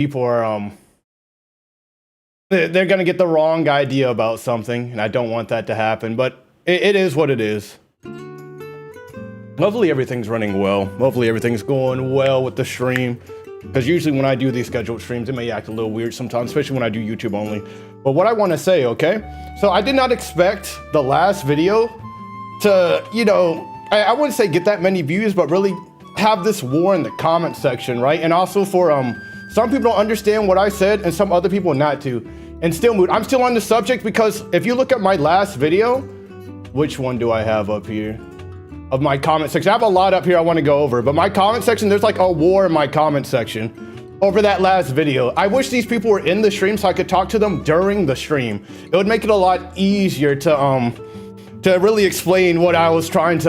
people are they're gonna get the wrong idea about something, and I don't want that to happen. But it is what it is. Hopefully everything's running well. Hopefully everything's going well with the stream. Because usually when I do these scheduled streams, it may act a little weird sometimes, especially when I do YouTube only. But what I want to say, okay? So I did not expect the last video to, you know, I wouldn't say get that many views, but really have this war in the comment section, right? And also for some people don't understand what I said and some other people not to. And still mood, I'm still on the subject because if you look at my last video, which one do I have up here? Of my comment section. I have a lot up here I want to go over, but my comment section, there's like a war in my comment section over that last video. I wish these people were in the stream so I could talk to them during the stream. It would make it a lot easier to really explain what I was trying to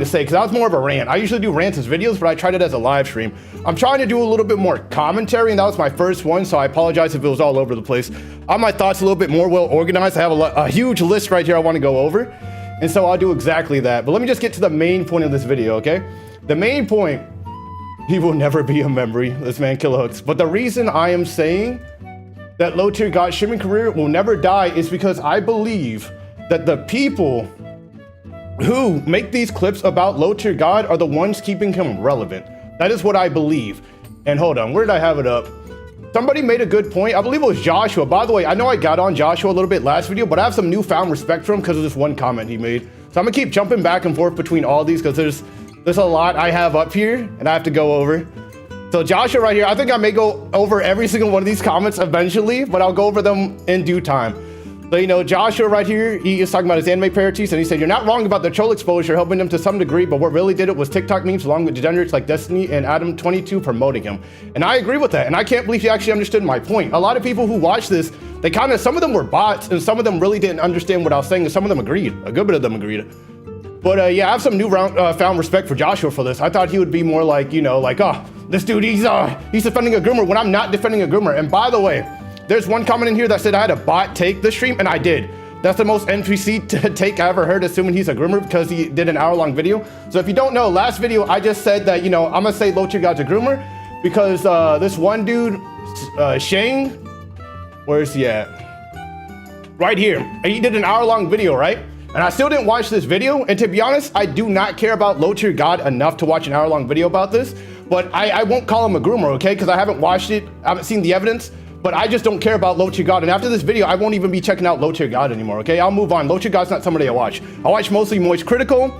say, because that was more of a rant. I usually do rants as videos, but I tried it as a live stream. I'm trying to do a little bit more commentary, and that was my first one, so I apologize if it was all over the place. I have my thoughts a little bit more well organized. I have a huge list right here I want to go over. And so I'll do exactly that. But let me just get to the main point of this video, okay? The main point, he will never be a memory, this man Killohooks. But the reason I am saying that LowTierGod's streaming career will never die is because I believe that the people who make these clips about LowTierGod are the ones keeping him relevant. That is what I believe. And hold on, where did I have it up? Somebody made a good point. I believe it was Joshua. By the way, I know I got on Joshua a little bit last video, but I have some newfound respect for him because of this one comment he made. So I'm gonna keep jumping back and forth between all these because there's a lot I have up here and I have to go over. So Joshua right here, I think I may go over every single one of these comments eventually, but I'll go over them in due time. So, you know, Joshua right here, he is talking about his anime parodies, and he said, "You're not wrong about the troll exposure, helping them to some degree, but what really did it was TikTok memes along with degenerates like Destiny and Adam22 promoting him." And I agree with that, and I can't believe he actually understood my point. A lot of people who watch this, some of them were bots, and some of them really didn't understand what I was saying, and some of them agreed. A good bit of them agreed. But yeah, I have some found respect for Joshua for this. I thought he would be more like, you know, like, oh, this dude, he's defending a groomer when I'm not defending a groomer. And by the way, there's one comment in here that said I had a bot take the stream, and I did. That's the most NPC take I ever heard, assuming he's a groomer, because he did an hour-long video. So if you don't know, last video I just said that, you know, I'm gonna say LowTierGod's a groomer because this one dude, Shane, where's he at? Right here. He did an hour-long video, right? And I still didn't watch this video. And to be honest, I do not care about LowTierGod enough to watch an hour-long video about this. But I won't call him a groomer, okay? Because I haven't watched it, I haven't seen the evidence. But I just don't care about LowTierGod. And after this video, I won't even be checking out LowTierGod anymore, okay? I'll move on. LowTierGod's not somebody I watch. I watch mostly Moist Critical,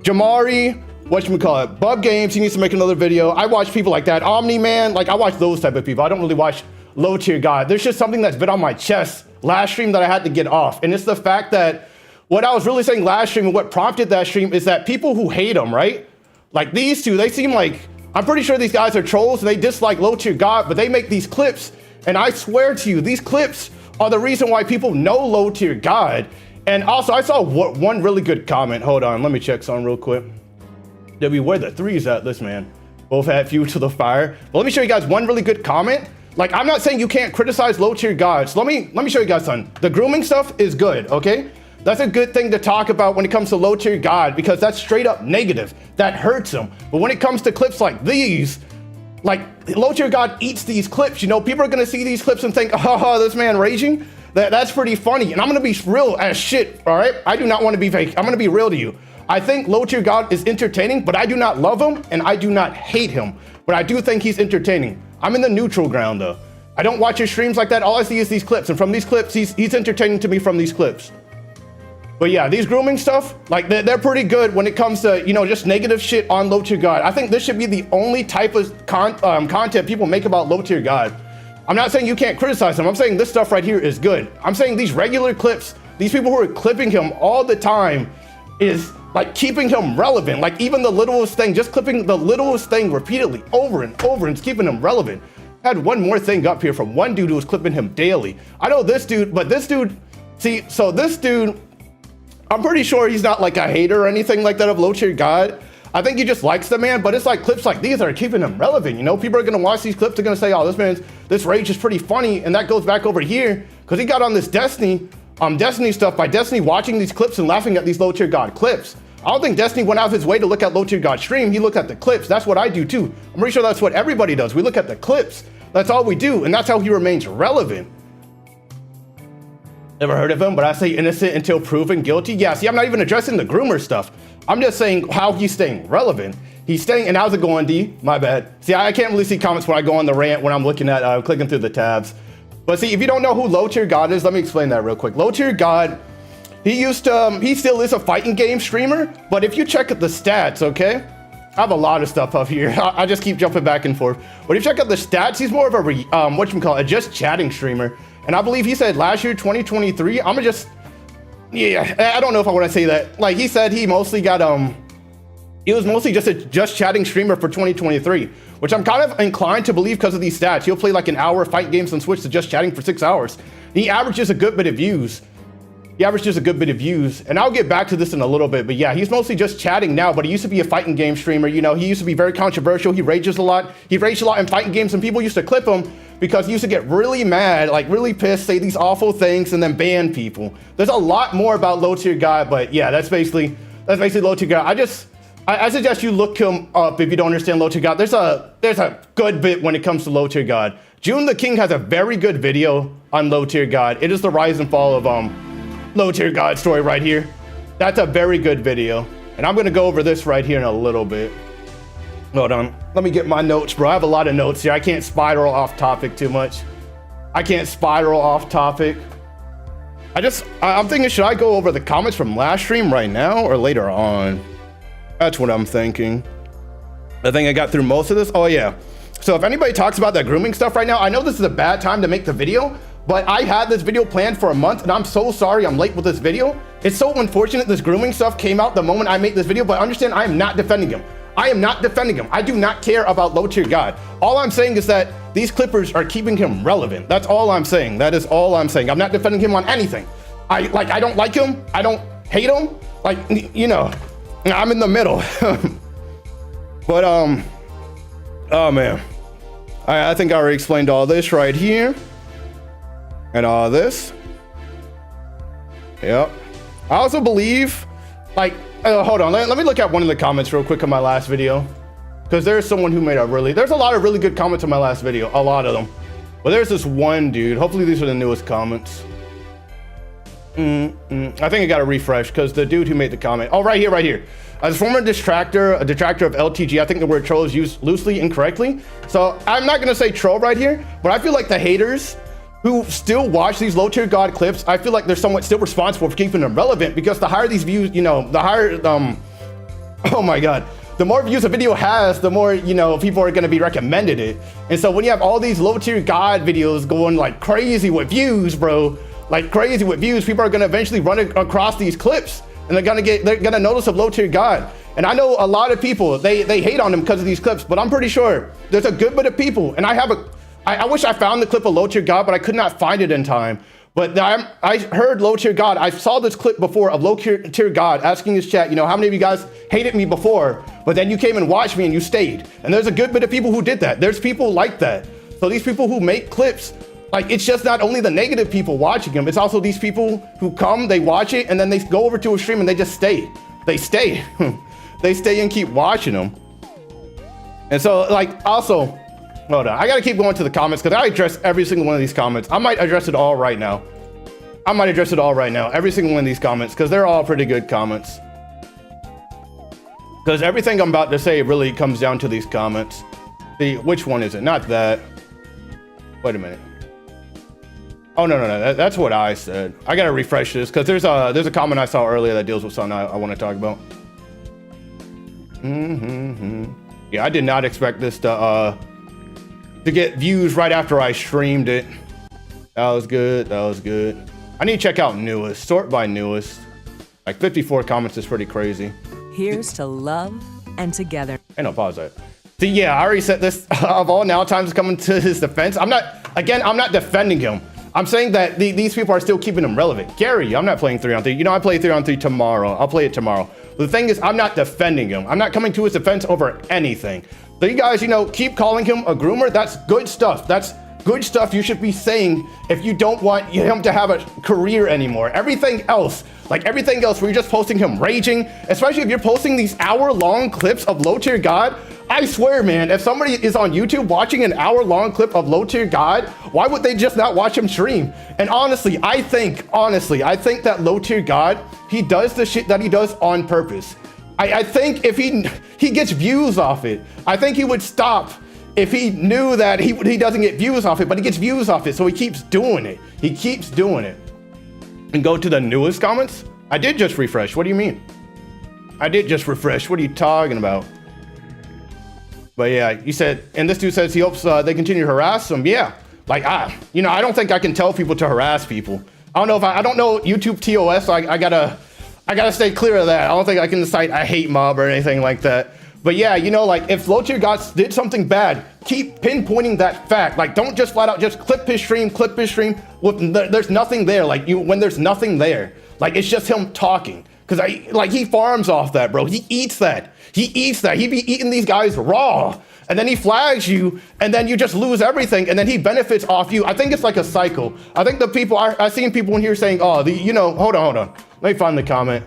Jamari, whatchamacallit, Bub Games, he needs to make another video. I watch people like that. Omni-Man, like I watch those type of people. I don't really watch LowTierGod. There's just something that's been on my chest last stream that I had to get off. And it's the fact that what I was really saying last stream and what prompted that stream is that people who hate him, right? Like these two, they seem like, I'm pretty sure these guys are trolls and they dislike LowTierGod, but they make these clips. And I swear to you, these clips are the reason why people know LowTierGod. And also, I saw one really good comment. Hold on, let me check something real quick. W, where the threes at? This man. Both had fuel to the fire. But let me show you guys one really good comment. Like, I'm not saying you can't criticize LowTierGod. So let me show you guys something. The grooming stuff is good, okay? That's a good thing to talk about when it comes to LowTierGod because that's straight up negative. That hurts him. But when it comes to clips like these, like LowTierGod eats these clips, you know, people are gonna see these clips and think, oh, this man raging, that's pretty funny. And I'm gonna be real as shit, all right? I do not wanna be fake, I'm gonna be real to you. I think LowTierGod is entertaining, but I do not love him and I do not hate him. But I do think he's entertaining. I'm in the neutral ground though. I don't watch his streams like that, all I see is these clips. And from these clips, he's entertaining to me from these clips. But yeah, these grooming stuff, like they're pretty good when it comes to, you know, just negative shit on LowTierGod. I think this should be the only type of content people make about LowTierGod. I'm not saying you can't criticize him. I'm saying this stuff right here is good. I'm saying these regular clips, these people who are clipping him all the time is like keeping him relevant. Like even the littlest thing, just clipping the littlest thing repeatedly over and over and it's keeping him relevant. I had one more thing up here from one dude who was clipping him daily. I know this dude, but this dude, see, so this dude, I'm pretty sure he's not like a hater or anything like that of LowTierGod. I think he just likes the man, but it's like clips like these that are keeping him relevant. You know, people are gonna watch these clips, they're gonna say, oh, this rage is pretty funny. And that goes back over here because he got on this Destiny stuff by Destiny watching these clips and laughing at these LowTierGod clips. I don't think Destiny went out of his way to look at LowTierGod's stream. He looked at the clips. That's what I do too. I'm pretty sure that's what everybody does. We look at the clips. That's all we do, and that's how he remains relevant. Never heard of him, but I say innocent until proven guilty. Yeah, see, I'm not even addressing the groomer stuff. I'm just saying how he's staying relevant. He's staying, and how's it going, D? My bad. See, I can't really see comments when I go on the rant when I'm looking at, clicking through the tabs. But see, if you don't know who LowTierGod is, let me explain that real quick. LowTierGod, he still is a fighting game streamer, but if you check the stats, okay? I have a lot of stuff up here. I just keep jumping back and forth. But if you check out the stats, he's more of a, a just chatting streamer. And I believe he said last year, 2023, yeah, I don't know if I want to say that. Like he said, he mostly got, he was mostly just a just chatting streamer for 2023, which I'm kind of inclined to believe because of these stats. He'll play like an hour, fight games, and switch to just chatting for 6 hours. He averages a good bit of views. And I'll get back to this in a little bit, but yeah, he's mostly just chatting now, but he used to be a fighting game streamer. You know, he used to be very controversial. He rages a lot. He raged a lot in fighting games, and people used to clip him because he used to get really mad, like really pissed, say these awful things, and then ban people. There's a lot more about LowTierGod, but yeah, that's basically LowTierGod. I suggest you look him up if you don't understand LowTierGod. There's a good bit when it comes to LowTierGod. June the King has a very good video on LowTierGod. It is the rise and fall of LowTierGod story right here. That's a very good video. And I'm gonna go over this right here in a little bit. Hold on, let me get my notes, bro. I have a lot of notes here. I can't spiral off topic too much. I'm thinking, should I go over the comments from last stream right now or later on? That's what I'm thinking. I think I got through most of this. Oh yeah. So if anybody talks about that grooming stuff right now, I know this is a bad time to make the video, but I had this video planned for a month, and I'm so sorry I'm late with this video. It's so unfortunate this grooming stuff came out the moment I made this video, but understand I am not defending him. I do not care about LowTierGod. All I'm saying is that these clippers are keeping him relevant. That's all I'm saying. That is all I'm saying. I'm not defending him on anything. I don't like him. I don't hate him. Like, you know, I'm in the middle. But, oh man. I think I already explained all this right here. And all this. Yep. I also believe, like, hold on. Let me look at one of the comments real quick on my last video. Because there's someone who made there's a lot of really good comments on my last video. A lot of them. But there's this one dude. Hopefully these are the newest comments. I think I got to refresh because the dude who made the comment. Oh, right here. As a former detractor of LTG, I think the word troll is used loosely incorrectly. So I'm not going to say troll right here, but I feel like the haters who still watch these LowTierGod clips, I feel like they're somewhat still responsible for keeping them relevant, because the higher these views, you know, the higher, oh my God, the more views a video has, the more, you know, people are going to be recommended it. And so when you have all these LowTierGod videos going like crazy with views, bro, like crazy with views, people are going to eventually run across these clips, and they're going to notice of LowTierGod. And I know a lot of people, they hate on him because of these clips, but I'm pretty sure there's a good bit of people, and I wish I found the clip of LowTierGod, but I could not find it in time. But I heard LowTierGod. I saw this clip before of LowTierGod asking his chat, you know, how many of you guys hated me before, but then you came and watched me and you stayed. And there's a good bit of people who did that. There's people like that. So these people who make clips, like, it's just not only the negative people watching them, it's also these people who come, they watch it, and then they go over to a stream and they just stay. They stay. They stay and keep watching them. And so, like, also, hold on, I gotta keep going to the comments because I address every single one of these comments. I might address it all right now. Every single one of these comments, because they're all pretty good comments. Because everything I'm about to say really comes down to these comments. See, which one is it? Not that. Wait a minute. Oh, no, that's what I said. I gotta refresh this because there's a comment I saw earlier that deals with something I want to talk about. Yeah, I did not expect this to get views right after I streamed it. That was good. I need to check out newest. Sort by newest. Like 54 comments is pretty crazy. Here's to love and together. Hey, no, pause that. See, yeah, I already said this. Of all now times coming to his defense. I'm not defending him. I'm saying that these people are still keeping him relevant. Gary, I'm not playing 3-on-3. You know, I play 3-on-3 tomorrow. I'll play it tomorrow. But the thing is, I'm not defending him. I'm not coming to his defense over anything. So you guys, you know, keep calling him a groomer. That's good stuff. That's good stuff you should be saying if you don't want him to have a career anymore. Everything else where you're just posting him raging, especially if you're posting these hour-long clips of LowTierGod, I swear, man, if somebody is on YouTube watching an hour-long clip of Low Tier God, why would they just not watch him stream? And honestly, I think that Low Tier God, he does the shit that he does on purpose. I think if he gets views off it, I think he would stop if he knew that he doesn't get views off it, but he gets views off it, so he keeps doing it. He keeps doing it. And go to the newest comments. I did just refresh. What do you mean? I did just refresh. What are you talking about? But yeah, you said, and this dude says he hopes they continue to harass him. Yeah, like I don't think I can tell people to harass people. I don't know if I don't know YouTube TOS. So I gotta stay clear of that. I don't think I can decide I hate mob or anything like that. But yeah, like if LowTierGod's did something bad, keep pinpointing that fact. Like don't just flat out just clip his stream. There's nothing there. Like when there's nothing there, like it's just him talking. Cause he farms off that, bro. He eats that. He be eating these guys raw. And then he flags you, and then you just lose everything, and then he benefits off you. I think it's like a cycle. I think the people, I've seen people in here saying, oh, hold on. Let me find the comment.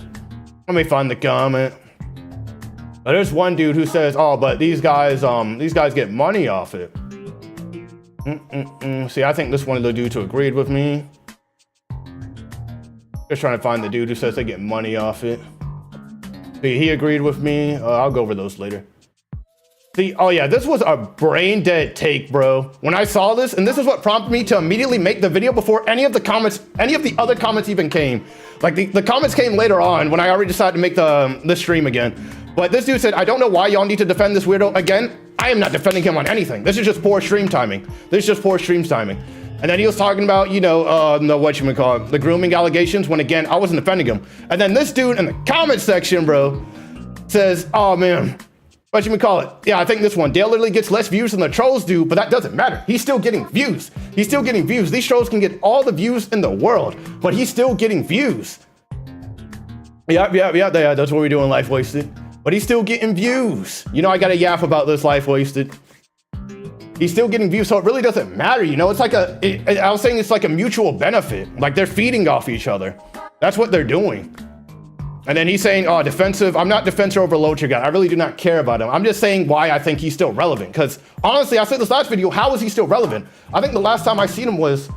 But there's one dude who says, oh, but these guys get money off it. See, I think this one of the dudes who agreed with me. Just trying to find the dude who says they get money off it. See, he agreed with me. I'll go over those later. See, oh yeah, this was a brain dead take, bro. When I saw this, and this is what prompted me to immediately make the video before any of the other comments even came. Like the comments came later on when I already decided to make the stream again. But this dude said, I don't know why y'all need to defend this weirdo again. I am not defending him on anything. This is just poor stream timing. And then he was talking about, the grooming allegations, when again, I wasn't defending him. And then this dude in the comment section, bro, says, oh man, yeah, I think this one, Dale literally gets less views than the trolls do, but that doesn't matter. He's still getting views. These trolls can get all the views in the world, but he's still getting views. Yeah, that's what we're doing, Life Wasted. But he's still getting views. I gotta yap about this, Life Wasted. He's still getting views, so it really doesn't matter, It's like I was saying it's like a mutual benefit. Like they're feeding off each other. That's what they're doing. And then he's saying, oh, defensive. I'm not defensive over LowTierGod. I really do not care about him. I'm just saying why I think he's still relevant. Because honestly, I said this last video, how is he still relevant? I think the last time I seen him was,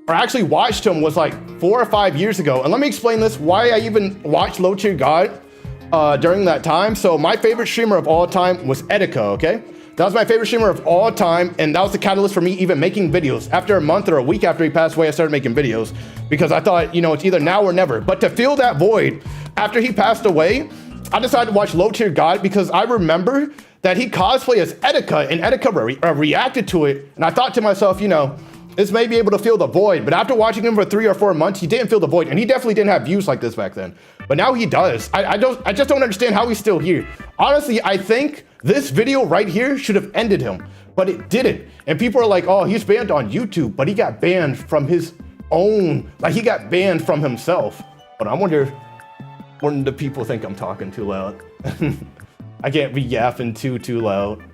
or actually watched him was like 4 or 5 years ago. And let me explain this, why I even watched LowTierGod during that time. So my favorite streamer of all time was Etika, okay? That was my favorite streamer of all time, and that was the catalyst for me even making videos. After a month or a week after he passed away, I started making videos because I thought, it's either now or never. But to fill that void, after he passed away, I decided to watch LowTierGod because I remember that he cosplayed as Etika, and Etika reacted to it, and I thought to myself, this may be able to fill the void. But after watching him for 3 or 4 months, he didn't fill the void, and he definitely didn't have views like this back then. But now he does. I just don't understand how he's still here. Honestly, I think this video right here should have ended him, but it didn't. And people are like, oh, he's banned on YouTube, but he got banned from his own, like he got banned from himself. But I wonder when the people think I'm talking too loud. I can't be yapping too loud.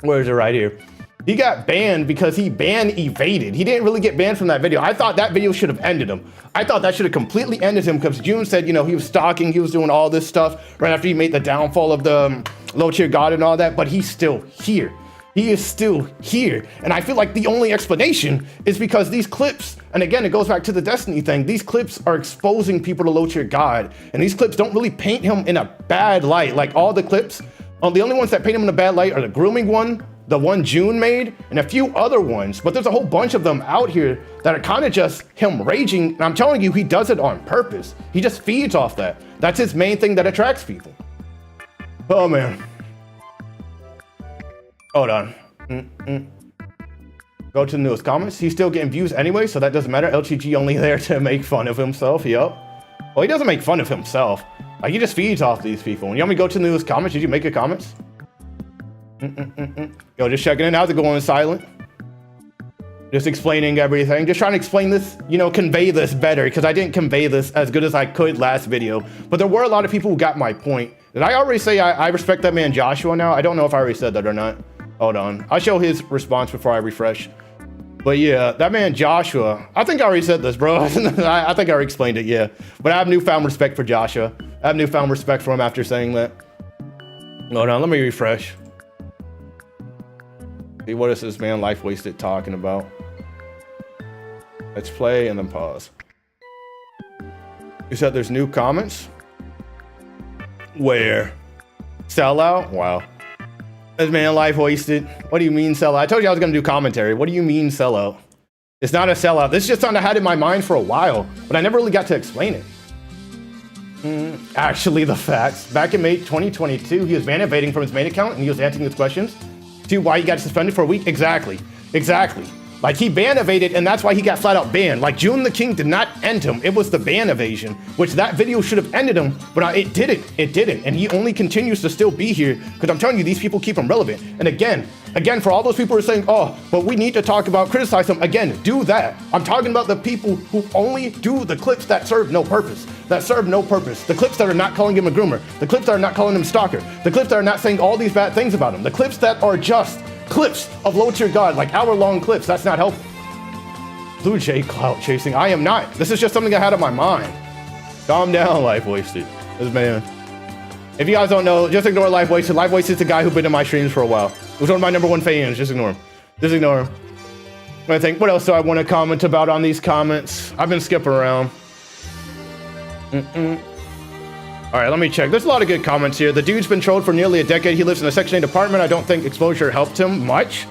Where is it? Right here. He got banned because he evaded. He didn't really get banned from that video. I thought that video should have ended him. I thought that should have completely ended him because June said, he was stalking, he was doing all this stuff right after he made the downfall of the LowTierGod and all that, but he's still here. He is still here. And I feel like the only explanation is because these clips, and again, it goes back to the Destiny thing, these clips are exposing people to LowTierGod, and these clips don't really paint him in a bad light. Like all the clips, the only ones that paint him in a bad light are the grooming one, the one June made, and a few other ones, but there's a whole bunch of them out here that are kind of just him raging, and I'm telling you, he does it on purpose. He just feeds off that. That's his main thing that attracts people. Oh man. Hold on. Go to the newest comments. He's still getting views anyway, so that doesn't matter. LTG only there to make fun of himself, yup. Well, he doesn't make fun of himself. Like, he just feeds off these people. And you want me to go to the newest comments? Did you make your comments? Yo, just checking in. How's it going, Silent? Just explaining everything. Just trying to explain this, convey this better, because I didn't convey this as good as I could last video. But there were a lot of people who got my point. Did I already say I respect that man Joshua now? I don't know if I already said that or not. Hold on. I'll show his response before I refresh. But yeah, that man Joshua, I think I already said this, bro. I think I already explained it, yeah. But I have newfound respect for Joshua. I have newfound respect for him after saying that. Hold on, let me refresh. See, what is this man life wasted talking about? Let's play and then pause. You said there's new comments? Where? Sellout? Wow. This man life wasted. What do you mean sellout? I told you I was gonna do commentary. What do you mean sellout? It's not a sellout. This is just something I had in my mind for a while, but I never really got to explain it. Actually, the facts. Back in May 2022, he was ban evading from his main account and he was answering his questions. See why he got suspended for a week? Exactly. Like he ban evaded and that's why he got flat out banned. Like June the King did not end him. It was the ban evasion, which that video should have ended him, but it didn't. And he only continues to still be here because I'm telling you, these people keep him relevant. And again, for all those people who are saying, oh, but we need to talk about, criticize him, again, do that. I'm talking about the people who only do the clips that serve no purpose. The clips that are not calling him a groomer. The clips that are not calling him stalker. The clips that are not saying all these bad things about him. The clips that are just clips of low tier God, like hour-long clips. That's not helpful. Blue Jay clout chasing. I am not. This is just something I had on my mind. Calm down, life wasted. This man. If you guys don't know, just ignore life wasted. Life wasted is the guy who's been in my streams for a while. He was one of my ¡1 fans. Just ignore him. I think, what else do I want to comment about on these comments? I've been skipping around. All right, let me check. There's a lot of good comments here. The dude's been trolled for nearly a decade. He lives in a Section 8 apartment. I don't think exposure helped him much.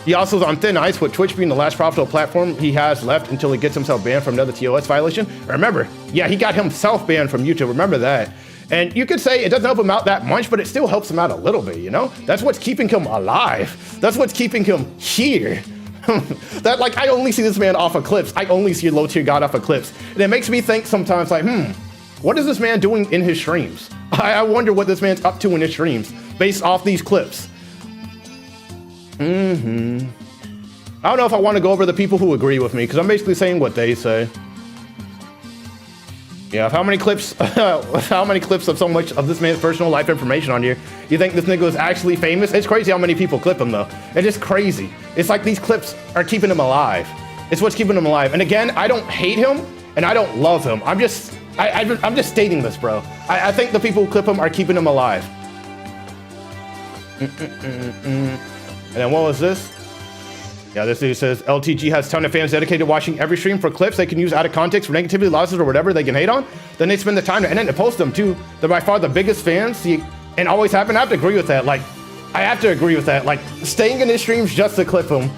He also is on thin ice with Twitch being the last profitable platform he has left until he gets himself banned from another TOS violation. Remember, yeah, he got himself banned from YouTube. Remember that. And you could say it doesn't help him out that much, but it still helps him out a little bit, you know? That's what's keeping him alive. That's what's keeping him here. That, like, I only see this man off of clips. I only see low tier God off of clips. And it makes me think sometimes, like, what is this man doing in his streams? I wonder what this man's up to in his streams based off these clips. I don't know if I want to go over the people who agree with me because I'm basically saying what they say. Yeah, how many clips of so much of this man's personal life information on here? You think this nigga was actually famous? It's crazy how many people clip him though. It's just crazy. It's like these clips are keeping him alive. It's what's keeping him alive. And again, I don't hate him and I don't love him. I'm just stating this, bro. I think the people who clip him are keeping him alive. And then what was this? Yeah, this dude says, LTG has a ton of fans dedicated to watching every stream for clips they can use out of context for negativity, losses, or whatever they can hate on. Then they spend the time to edit and post them too. They're by far the biggest fans. And always happen. I have to agree with that. Like, I have to agree with that. Like, staying in his streams just to clip him.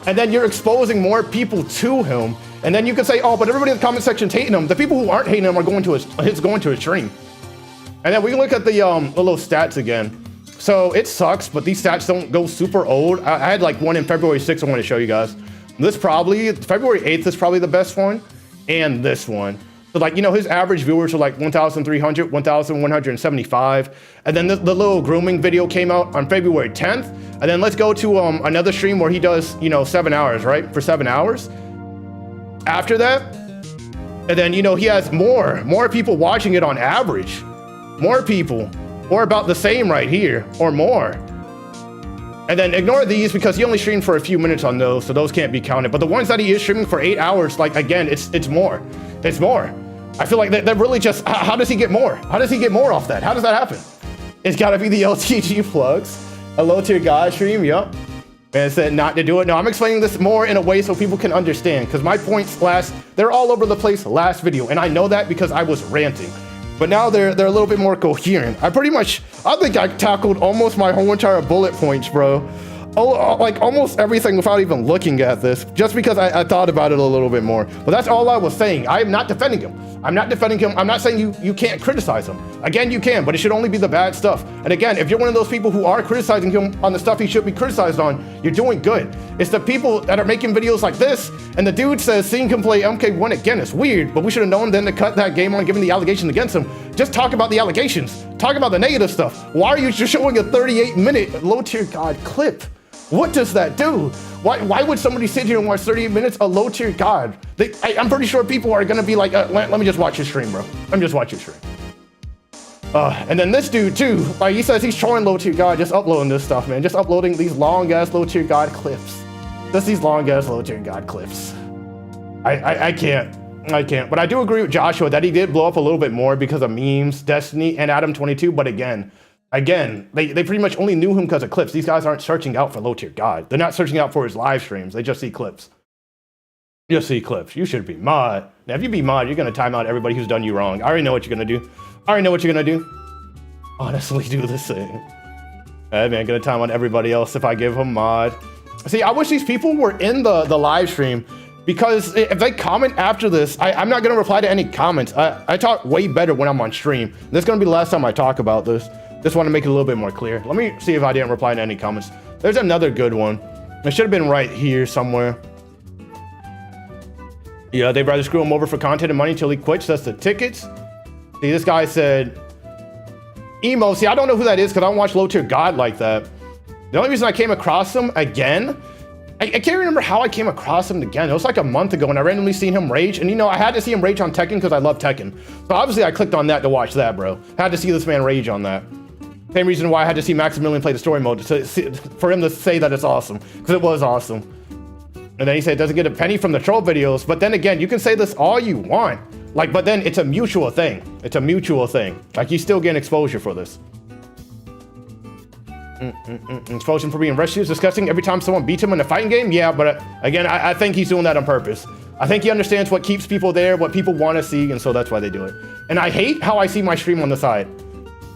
And then you're exposing more people to him. And then you can say, oh, but everybody in the comment section's hating him. The people who aren't hating him are going to his stream. And then we can look at the little stats again. So it sucks, but these stats don't go super old. I had like one in February 6th I want to show you guys. This probably, February 8th is probably the best one. And this one. So like, you know, his average viewers are like 1,300, 1,175. And then the little grooming video came out on February 10th. And then let's go to another stream where he does, you know, 7 hours, right? For 7 hours. After that, and then, you know, he has more people watching it on average. More people. Or about the same right here, or more. And then ignore these because he only streamed for a few minutes on those, so those can't be counted. But the ones that he is streaming for 8 hours, like, again, it's more. It's more. I feel like they're really just, how does he get more? How does he get more off that? How does that happen? It's gotta be the LTG plugs. A low tier God stream, yup. And it said not to do it. No, I'm explaining this more in a way so people can understand, because my points they're all over the place last video, and I know that because I was ranting. But now they're a little bit more coherent. I think I tackled almost my whole entire bullet points, bro. Oh, like almost everything without even looking at this, just because I thought about it a little bit more. But that's all I was saying. I am not defending him. I'm not saying you can't criticize him. Again, you can, but it should only be the bad stuff. And again, if you're one of those people who are criticizing him on the stuff he should be criticized on, you're doing good. It's the people that are making videos like this, and the dude says seeing him play MK1 again is weird, but we should have known then to cut that game on giving the allegations against him. Just talk about the allegations. Talk about the negative stuff. Why are you just showing a 38-minute low tier God clip? What does that do? Why would somebody sit here and watch 38 minutes of low tier God? I'm pretty sure people are gonna be like, let me just watch your stream, bro. Let me just watch your stream. And then this dude too, like he says he's trolling low tier God, just uploading this stuff, man. Just uploading these long ass low tier God clips. Just these long ass low tier God clips. I can't. But I do agree with Joshua that he did blow up a little bit more because of memes, Destiny, and Adam 22. But again, Again, they pretty much only knew him because of clips. These guys aren't searching out for Low Tier God. They're not searching out for his live streams. They just see clips. Just see clips. You should be mod. Now, if you be mod, you're going to time out everybody who's done you wrong. I already know what you're going to do. I already know what you're going to do. Honestly, do this thing. Hey, man, going to time out everybody else if I give him mod. See, I wish these people were in the live stream, because if they comment after this, I'm not going to reply to any comments. I talk way better when I'm on stream. This is going to be the last time I talk about this. Just want to make it a little bit more clear. Let me see if I didn't reply to any comments. There's another good one. It should have been right here somewhere. Yeah, they'd rather screw him over for content and money until he quits. That's the tickets. See, this guy said, emo. See, I don't know who that is because I don't watch Low Tier God like that. The only reason I came across him again, I can't remember how I came across him again. It was like a month ago and I randomly seen him rage. And you know, I had to see him rage on Tekken because I love Tekken. So obviously I clicked on that to watch that, bro. I had to see this man rage on that. Same reason why I had to see Maximilian play the story mode, for him to say that it's awesome, because it was awesome. And then he said it doesn't get a penny from the troll videos, but then again, you can say this all you want. Like, but then it's a mutual thing. It's a mutual thing. Like, you still get exposure for this. Exposure for being rescued is disgusting every time someone beats him in a fighting game. Yeah, but again, I think he's doing that on purpose. I think he understands what keeps people there, what people want to see, and so that's why they do it. And I hate how I see my stream on the side.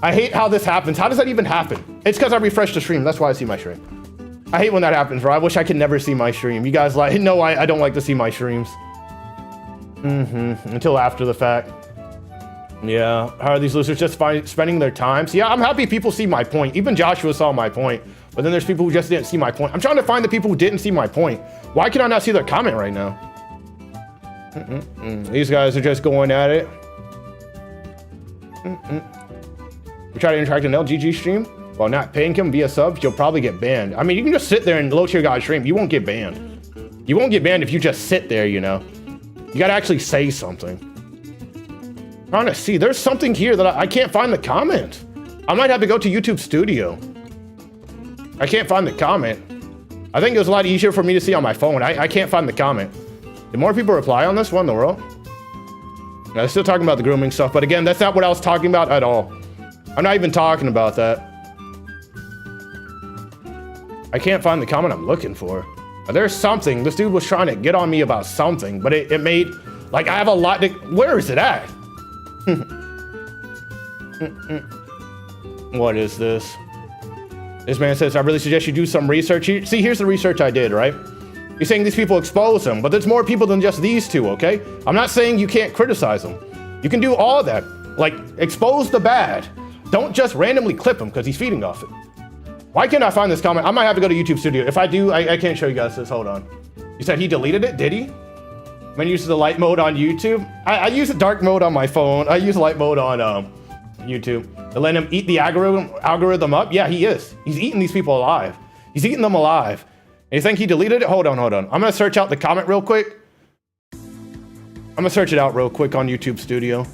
I hate how this happens. How does that even happen? It's because I refreshed the stream. That's why I see my stream. I hate when that happens, bro. I wish I could never see my stream. You guys like, no, I don't like to see my streams. Until after the fact. Yeah, how are these losers just spending their time? So yeah, I'm happy people see my point. Even Joshua saw my point. But then there's people who just didn't see my point. I'm trying to find the people who didn't see my point. Why can I not see their comment right now? These guys are just going at it. We try to interact in LGG stream while not paying him via subs, you'll probably get banned. I mean, you can just sit there and Low Tier God stream. You won't get banned. You won't get banned if you just sit there, you know. You gotta actually say something. I'm trying to see. There's something here that I can't find the comment. I might have to go to YouTube Studio. I can't find the comment. I think it was a lot easier for me to see on my phone. I can't find the comment. Did more people reply on this one in the world? No, they're still talking about the grooming stuff, but again, that's not what I was talking about at all. I'm not even talking about that. I can't find the comment I'm looking for. There's something. This dude was trying to get on me about something, but it made, like, I have a lot to, where is it at? What is this? This man says, I really suggest you do some research. See, here's the research I did, right? You're saying these people expose them, but there's more people than just these two, okay? I'm not saying you can't criticize them. You can do all that. Like, expose the bad. Don't just randomly clip him because he's feeding off it. Why can't I find this comment? I might have to go to YouTube Studio. If I do, I can't show you guys this. Hold on. You said he deleted it? Did he? When he uses the light mode on YouTube? I use the dark mode on my phone. I use light mode on YouTube. To let him eat the algorithm up? Yeah, he is. He's eating these people alive. He's eating them alive. And you think he deleted it? Hold on. I'm going to search out the comment real quick. I'm going to search it out real quick on YouTube Studio.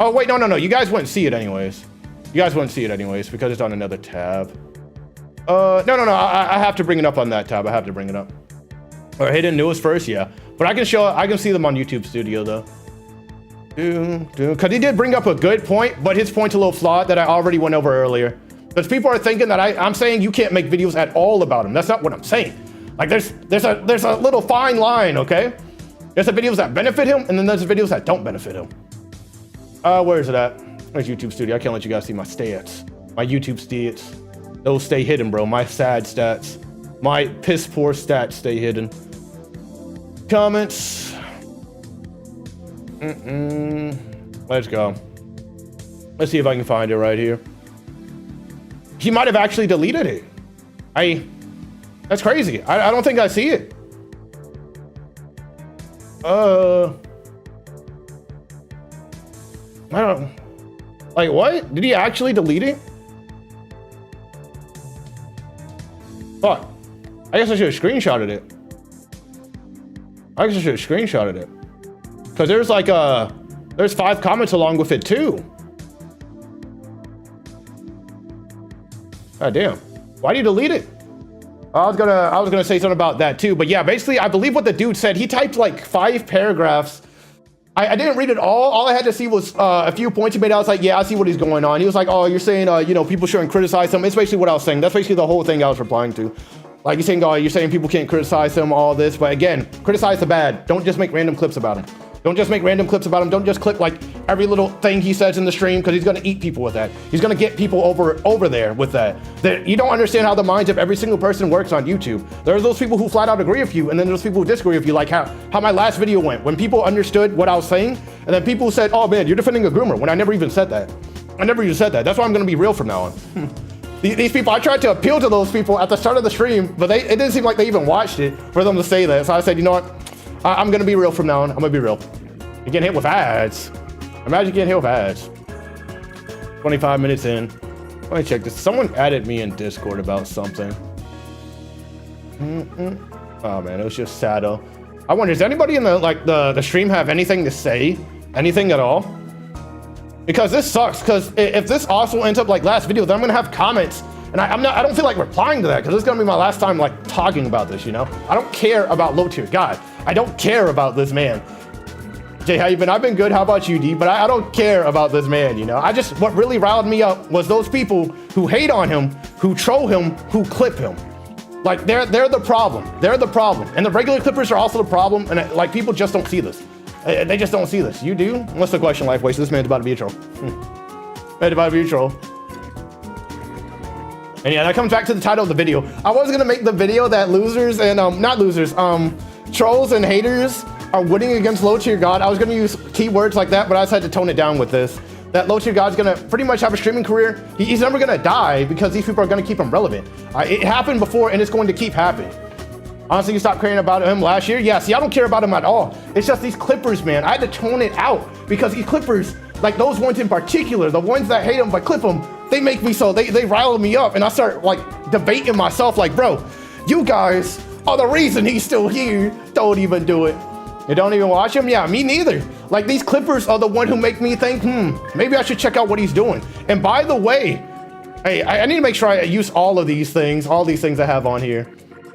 Oh, wait, no. You guys wouldn't see it anyways. You guys wouldn't see it anyways because it's on another tab. No. I have to bring it up on that tab. I have to bring it up. Or hidden newest first, yeah. But I can see them on YouTube Studio though. Because he did bring up a good point, but his point's a little flawed that I already went over earlier. Because people are thinking that I'm saying you can't make videos at all about him. That's not what I'm saying. Like there's a little fine line, okay? There's the videos that benefit him, and then there's the videos that don't benefit him. Where is it at? Where's YouTube Studio? I can't let you guys see my stats. My YouTube stats. Those stay hidden, bro. My sad stats. My piss poor stats stay hidden. Comments. Let's go. Let's see if I can find it right here. He might have actually deleted it. That's crazy. I don't think I see it. I don't, like what? Did he actually delete it? Fuck. I guess I should have screenshotted it. Cause there's like there's 5 comments along with it too. God damn. Why did you delete it? I was gonna say something about that too, but yeah, basically I believe what the dude said, he typed like 5 paragraphs I didn't read it all. All I had to see was a few points he made. I was like, yeah, I see what he's going on. He was like, oh, you're saying, you know, people shouldn't criticize him. It's basically what I was saying. That's basically the whole thing I was replying to. Like, you're saying people can't criticize him, all this. But again, criticize the bad. Don't just make random clips about him. Don't just make random clips about him. Don't just clip like every little thing he says in the stream, because he's going to eat people with that. He's going to get people over there with that. You don't understand how the minds of every single person works on YouTube. There are those people who flat out agree with you, and then there's people who disagree with you, like how my last video went. When people understood what I was saying, and then people said, oh man, you're defending a groomer, when I never even said that. I never even said that. That's why I'm going to be real from now on. These people, I tried to appeal to those people at the start of the stream, but it didn't seem like they even watched it for them to say that. So I said, you know what? I'm going to be real from now on. I'm going to be real. You get hit with ads. Imagine getting hit with ads. 25 minutes in. Let me check this. Someone added me in Discord about something. Oh man, it was just Sato. I wonder, does anybody in the stream have anything to say? Anything at all? Because this sucks, because if this also ends up like last video, then I'm gonna have comments. And I don't feel like replying to that, because this is gonna be my last time like talking about this, you know? I don't care about Low Tier God. I don't care about this man. Jay, how you been? I've been good. How about you, D? But I don't care about this man, you know? What really riled me up was those people who hate on him, who troll him, who clip him. Like, they're the problem. They're the problem. And the regular clippers are also the problem. And like, people just don't see this. They just don't see this. You do? What's the question, Life Waste? This man's about to be a troll. Man's about to be a troll. And yeah, that comes back to the title of the video. I was gonna make the video that losers and, not losers, trolls and haters are winning against Low Tier God. I was gonna use keywords like that, but I decided to tone it down with this. That Low Tier God's gonna pretty much have a streaming career. He's never gonna die because these people are gonna keep him relevant. It happened before and it's going to keep happening. Honestly, you stopped caring about him last year? Yeah, see, I don't care about him at all. It's just these clippers, man. I had to tone it out because these clippers, like those ones in particular, the ones that hate him but clip him, they make me so, they rile me up, and I start like debating myself like, bro, you guys are the reason he's still here. Don't even do it. You don't even watch him? Yeah, me neither. Like, these clippers are the one who make me think, maybe I should check out what he's doing. And by the way, hey, I need to make sure I use all these things I have on here.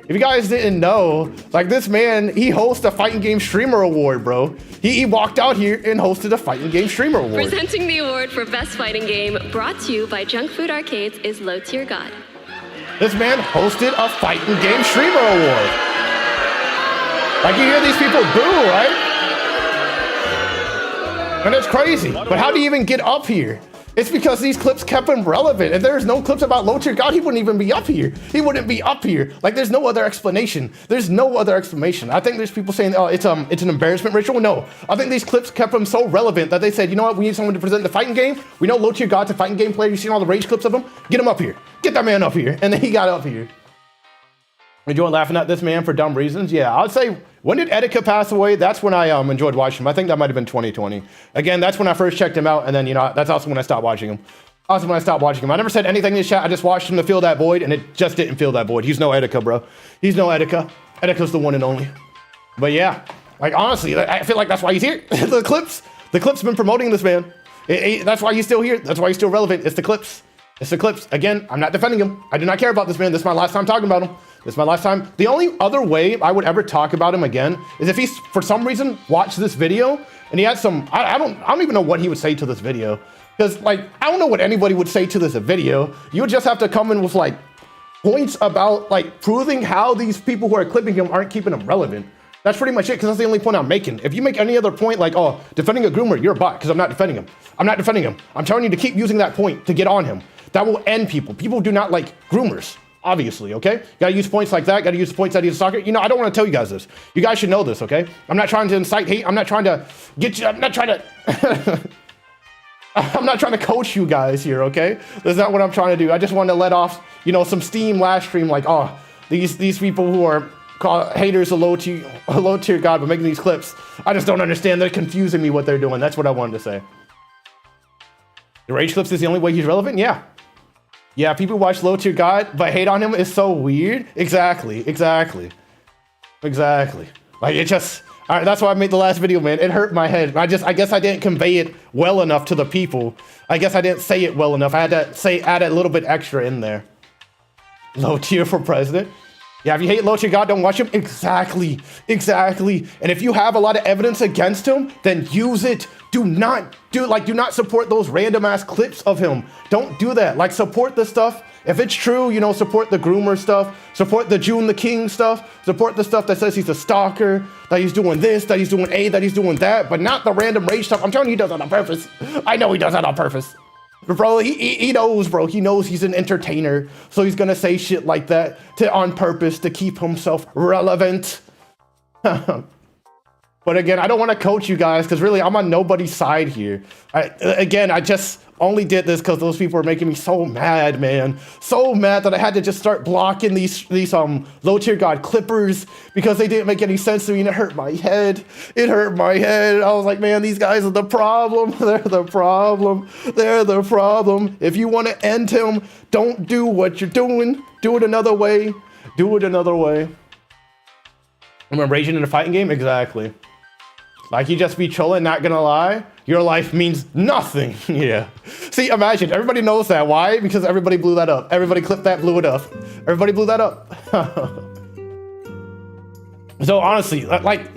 If you guys didn't know, like, this man, he hosts a Fighting Game Streamer Award, bro. He walked out here and hosted a Fighting Game Streamer Award. Presenting the award for Best Fighting Game, brought to you by Junk Food Arcades, is Low Tier God. This man hosted a Fighting Game Streamer Award. Like, you hear these people boo, right? And it's crazy. But how do you even get up here? It's because these clips kept him relevant. If there's no clips about Low Tier God, he wouldn't even be up here. He wouldn't be up here. Like, there's no other explanation. There's no other explanation. I think there's people saying, oh, it's an embarrassment ritual. No, I think these clips kept him so relevant that they said, you know what? We need someone to present the fighting game. We know Low Tier God's a fighting game player. You've seen all the rage clips of him. Get him up here. Get that man up here. And then he got up here. Enjoying laughing at this man for dumb reasons? Yeah, I would say, when did Etika pass away? That's when I enjoyed watching him. I think that might have been 2020. Again, that's when I first checked him out, and then, you know, that's also when I stopped watching him. I never said anything in this chat. I just watched him to fill that void, and it just didn't fill that void. He's no Etika, bro. He's no Etika. Etika's the one and only. But yeah, like, honestly, I feel like that's why he's here. The clips been promoting this man. That's why he's still here. That's why he's still relevant. It's the clips. It's the clips. Again, I'm not defending him. I do not care about this man. This is my last time talking about him. This is my last time. The only other way I would ever talk about him again is if he's, for some reason, watched this video and he had some, I don't even know what he would say to this video. Because, like, I don't know what anybody would say to this video. You would just have to come in with, like, points about, like, proving how these people who are clipping him aren't keeping him relevant. That's pretty much it, because that's the only point I'm making. If you make any other point, like, oh, defending a groomer, you're a bot, because I'm not defending him. I'm not defending him. I'm telling you to keep using that point to get on him. That will end people. People do not like groomers, obviously, okay? Gotta use points like that. Gotta use points that he's a stalker. You know, I don't want to tell you guys this. You guys should know this, okay? I'm not trying to incite hate. I'm not trying to get you. I'm not trying to... I'm not trying to coach you guys here, okay? That's not what I'm trying to do. I just want to let off, you know, some steam last stream, like, oh, these people who are called haters of low tier God but making these clips, I just don't understand. They're confusing me what they're doing. That's what I wanted to say. The rage clips is the only way he's relevant? Yeah. Yeah, people watch Low Tier God but hate on him is so weird. Exactly. Like, it just... All right, that's why I made the last video, man. It hurt my head. I guess I didn't convey it well enough to the people. I guess I didn't say it well enough. I had to add a little bit extra in there. Low tier for president. Yeah, if you hate LowTierGod, don't watch him. Exactly. And if you have a lot of evidence against him, then use it. Do not support those random ass clips of him. Don't do that. Like, support the stuff. If it's true, you know, support the groomer stuff, support the June the King stuff, support the stuff that says he's a stalker, that he's doing this, that he's doing A, that he's doing that, but not the random rage stuff. I'm telling you, he does that on purpose. I know he does that on purpose. Bro, he knows, bro. He knows he's an entertainer, so he's gonna say shit like that on purpose to keep himself relevant. But again, I don't want to coach you guys because really I'm on nobody's side here. I just only did this because those people were making me so mad, man. So mad that I had to just start blocking these low tier god clippers because they didn't make any sense to me and it hurt my head. It hurt my head. I was like, man, these guys are the problem. They're the problem. They're the problem. If you want to end him, don't do what you're doing. Do it another way. Do it another way. Am I raging in a fighting game? Exactly. Like, you just be chilling, not gonna lie. Your life means nothing. Yeah. See, imagine, everybody knows that. Why? Because everybody blew that up. Everybody clipped that, blew it up. Everybody blew that up. So honestly, like,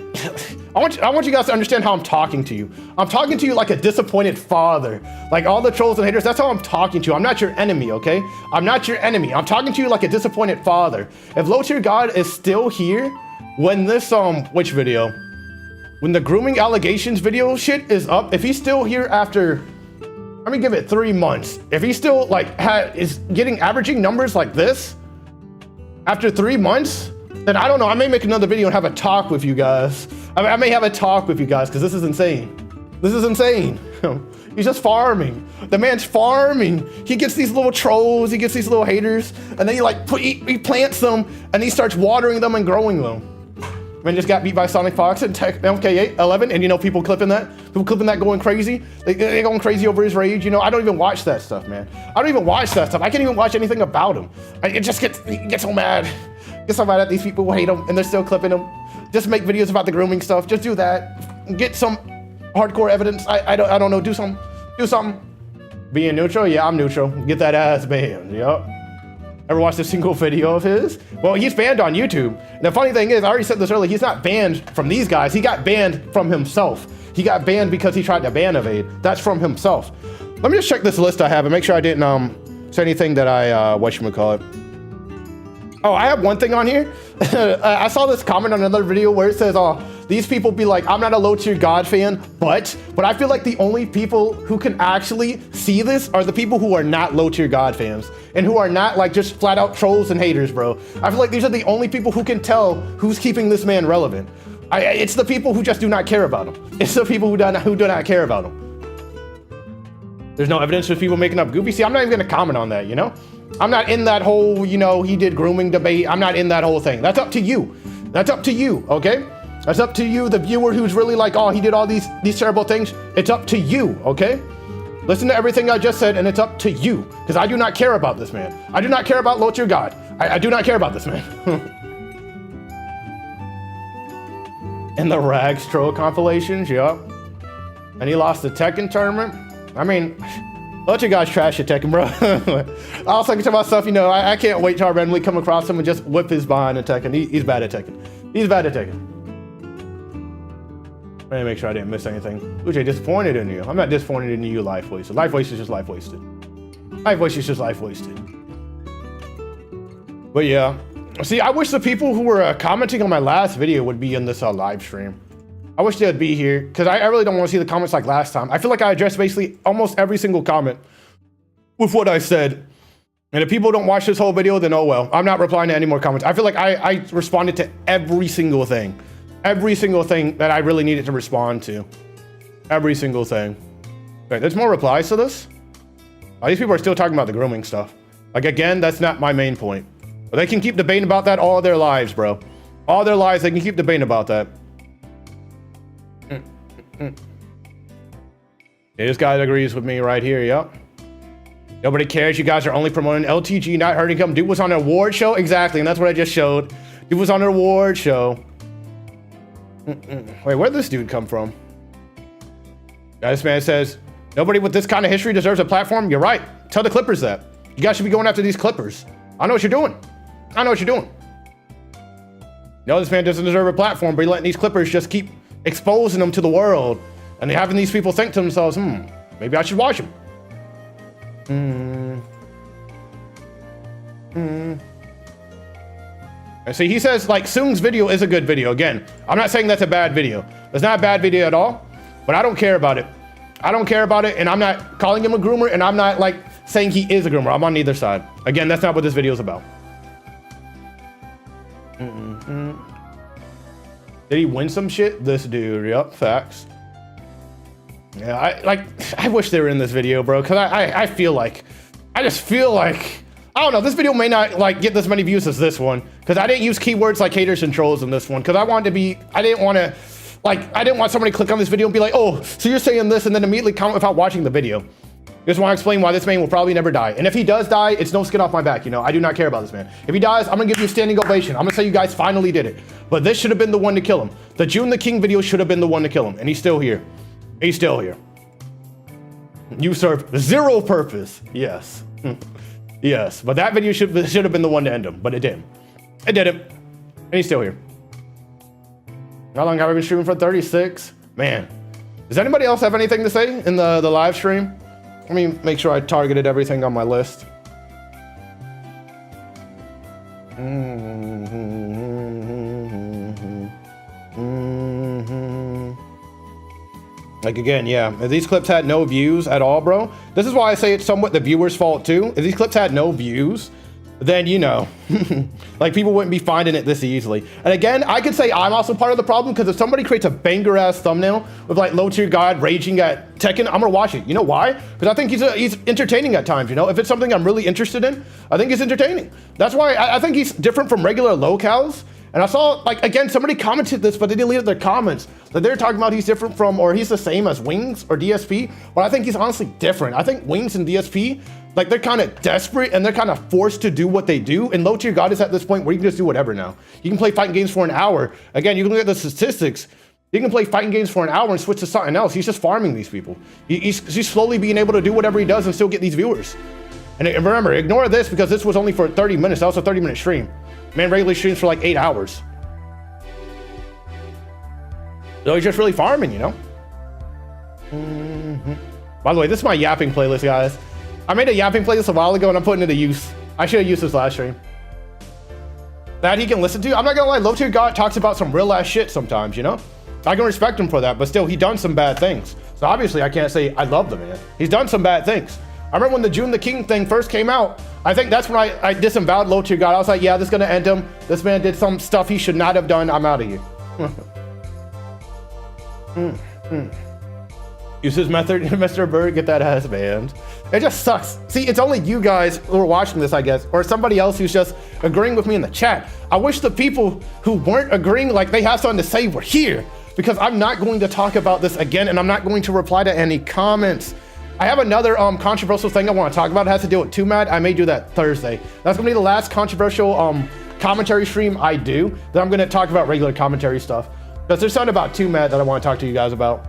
I want you guys to understand how I'm talking to you. I'm talking to you like a disappointed father. Like all the trolls and haters, that's how I'm talking to you. I'm not your enemy, okay? I'm not your enemy. I'm talking to you like a disappointed father. If LowTierGod is still here when this, which video? When the grooming allegations video shit is up, if he's still here after, let me give it 3 months. If he's still like is getting averaging numbers like this after 3 months, then I don't know. I may make another video and have a talk with you guys. I may have a talk with you guys because this is insane. This is insane. He's just farming. The man's farming. He gets these little trolls. He gets these little haters, and then he plants them and he starts watering them and growing them. Man just got beat by Sonic Fox and Tech MK8 11, and you know, people clipping that going crazy. They're going crazy over his rage. You know, I don't even watch that stuff, man. I don't even watch that stuff. I can't even watch anything about him. It just gets so mad. Get so mad at these people who hate him and they're still clipping him. Just make videos about the grooming stuff. Just do that. Get some hardcore evidence. I don't know. Do something. Being neutral? Yeah, I'm neutral. Get that ass banned. Yup. Ever watched a single video of his? Well, he's banned on YouTube. And the funny thing is, I already said this earlier, he's not banned from these guys. He got banned from himself. He got banned because he tried to ban evade. That's from himself. Let me just check this list I have and make sure I didn't say anything that I, whatchamacallit. Oh, I have one thing on here. I saw this comment on another video where it says, oh, these people be like, I'm not a LowTierGod fan, but I feel like the only people who can actually see this are the people who are not LowTierGod fans and who are not like just flat out trolls and haters, bro. I feel like these are the only people who can tell who's keeping this man relevant. It's the people who just do not care about him. It's the people who do not care about him. There's no evidence of people making up goofy. See, I'm not even gonna comment on that, you know? I'm not in that whole, you know, he did grooming debate. I'm not in that whole thing. That's up to you. That's up to you, okay? That's up to you, the viewer who's really like, oh, he did all these terrible things. It's up to you, okay? Listen to everything I just said, and it's up to you, because I do not care about this man. I do not care about LowTierGod. I do not care about this man. And the Rags troll compilations, yeah. And he lost the Tekken tournament. I mean, LowTierGod's trash at Tekken, bro. I was thinking to myself, you know, I can't wait till I randomly come across him and just whip his behind in Tekken. He's bad at Tekken. He's bad at Tekken. Let me make sure I didn't miss anything. Uche, disappointed in you. I'm not disappointed in you, life wasted. Life wasted is just life wasted. Life wasted is just life wasted. But yeah. See, I wish the people who were commenting on my last video would be in this live stream. I wish they'd be here, because I really don't want to see the comments like last time. I feel like I addressed basically almost every single comment with what I said. And if people don't watch this whole video, then oh well. I'm not replying to any more comments. I feel like I responded to every single thing. Every single thing that I really needed to respond to. Every single thing. Wait, there's more replies to this? Oh, these people are still talking about the grooming stuff. Like, again, that's not my main point. But they can keep debating about that all their lives, bro. All their lives, they can keep debating about that. Yeah, this guy agrees with me right here, yep. Nobody cares, you guys are only promoting LTG, not hurting him. Dude was on an award show, exactly, and that's what I just showed. Dude was on an award show. Wait, where'd this dude come from? This man says, nobody with this kind of history deserves a platform. You're right, tell the Clippers that. You guys should be going after these Clippers. I know what you're doing. I know what you're doing. No, this man doesn't deserve a platform, but he's letting these clippers just keep exposing him to the world. And having these people think to themselves, maybe I should watch him. And see, he says, like, Soong's video is a good video. Again, I'm not saying that's a bad video. It's not a bad video at all, but I don't care about it. I don't care about it, and I'm not calling him a groomer, and I'm not, like, saying he is a groomer. I'm on neither side. Again, that's not what this video is about. Did he win some shit? This dude, yep, facts. Yeah, I wish they were in this video, bro, because I feel like, I just feel like, I don't know, this video may not, like, get this many views as this one, because I didn't use keywords like haters and trolls in this one, because I wanted to be, I didn't want somebody to click on this video and be like, oh, so you're saying this, and then immediately comment without watching the video. Just want to explain why this man will probably never die. And if he does die, it's no skin off my back, you know? I do not care about this man. If he dies, I'm gonna give you a standing ovation. I'm gonna say you guys finally did it. But this should have been the one to kill him. The June the King video should have been the one to kill him. And he's still here. He's still here. You serve zero purpose. Yes. Yes. But that video should have been the one to end him. But it didn't. It didn't. And he's still here. How long have I been streaming for? 36? Man. Does anybody else have anything to say in the live stream? Let me make sure I targeted everything on my list. Like, again, yeah, if these clips had no views at all, bro, this is why I say it's somewhat the viewer's fault too. If these clips had no views, then, you know, like, people wouldn't be finding it this easily. And again, I could say I'm also part of the problem, because if somebody creates a banger ass thumbnail with, like, low tier god raging at Tekken, I'm gonna watch it. You know why? Because I think he's entertaining at times, you know? If it's something I'm really interested in, I think he's entertaining. That's why I think he's different from regular locals. And I saw, like, again, somebody commented this, but they deleted their comments, that they're talking about he's different from, or he's the same as Wings or DSP. But I think he's honestly different. I think Wings and DSP, like, they're kind of desperate and they're kind of forced to do what they do. And Low Tier God is at this point where you can just do whatever now. You can play fighting games for an hour. Again, you can look at the statistics. You can play fighting games for an hour and switch to something else. He's just farming these people. He's slowly being able to do whatever he does and still get these viewers. And remember, ignore this, because this was only for 30 minutes. That was a 30-minute stream. Man regularly streams for like 8 hours. So he's just really farming, you know? By the way, this is my yapping playlist, guys. I made a yapping playlist a while ago and I'm putting it to use. I should have used this last stream. That he can listen to. I'm not gonna lie, Low Tier God talks about some real ass shit sometimes, you know? I can respect him for that, but still, he done some bad things. So obviously I can't say I love the man. He's done some bad things. I remember when the June the King thing first came out, I think that's when I disavowed Low Tier God. I was like, yeah, this is gonna end him. This man did some stuff he should not have done. I'm out of here. Use his method, Mr. Bird, get that ass banned. It just sucks. See, it's only you guys who are watching this, I guess, or somebody else who's just agreeing with me in the chat. I wish the people who weren't agreeing, like they have something to say, were here, because I'm not going to talk about this again, and I'm not going to reply to any comments. I have another controversial thing I want to talk about. It has to do with Too Mad. I may do that Thursday. That's gonna be the last controversial commentary stream I do. Then I'm gonna talk about regular commentary stuff. Because there's something about Too Mad that I want to talk to you guys about.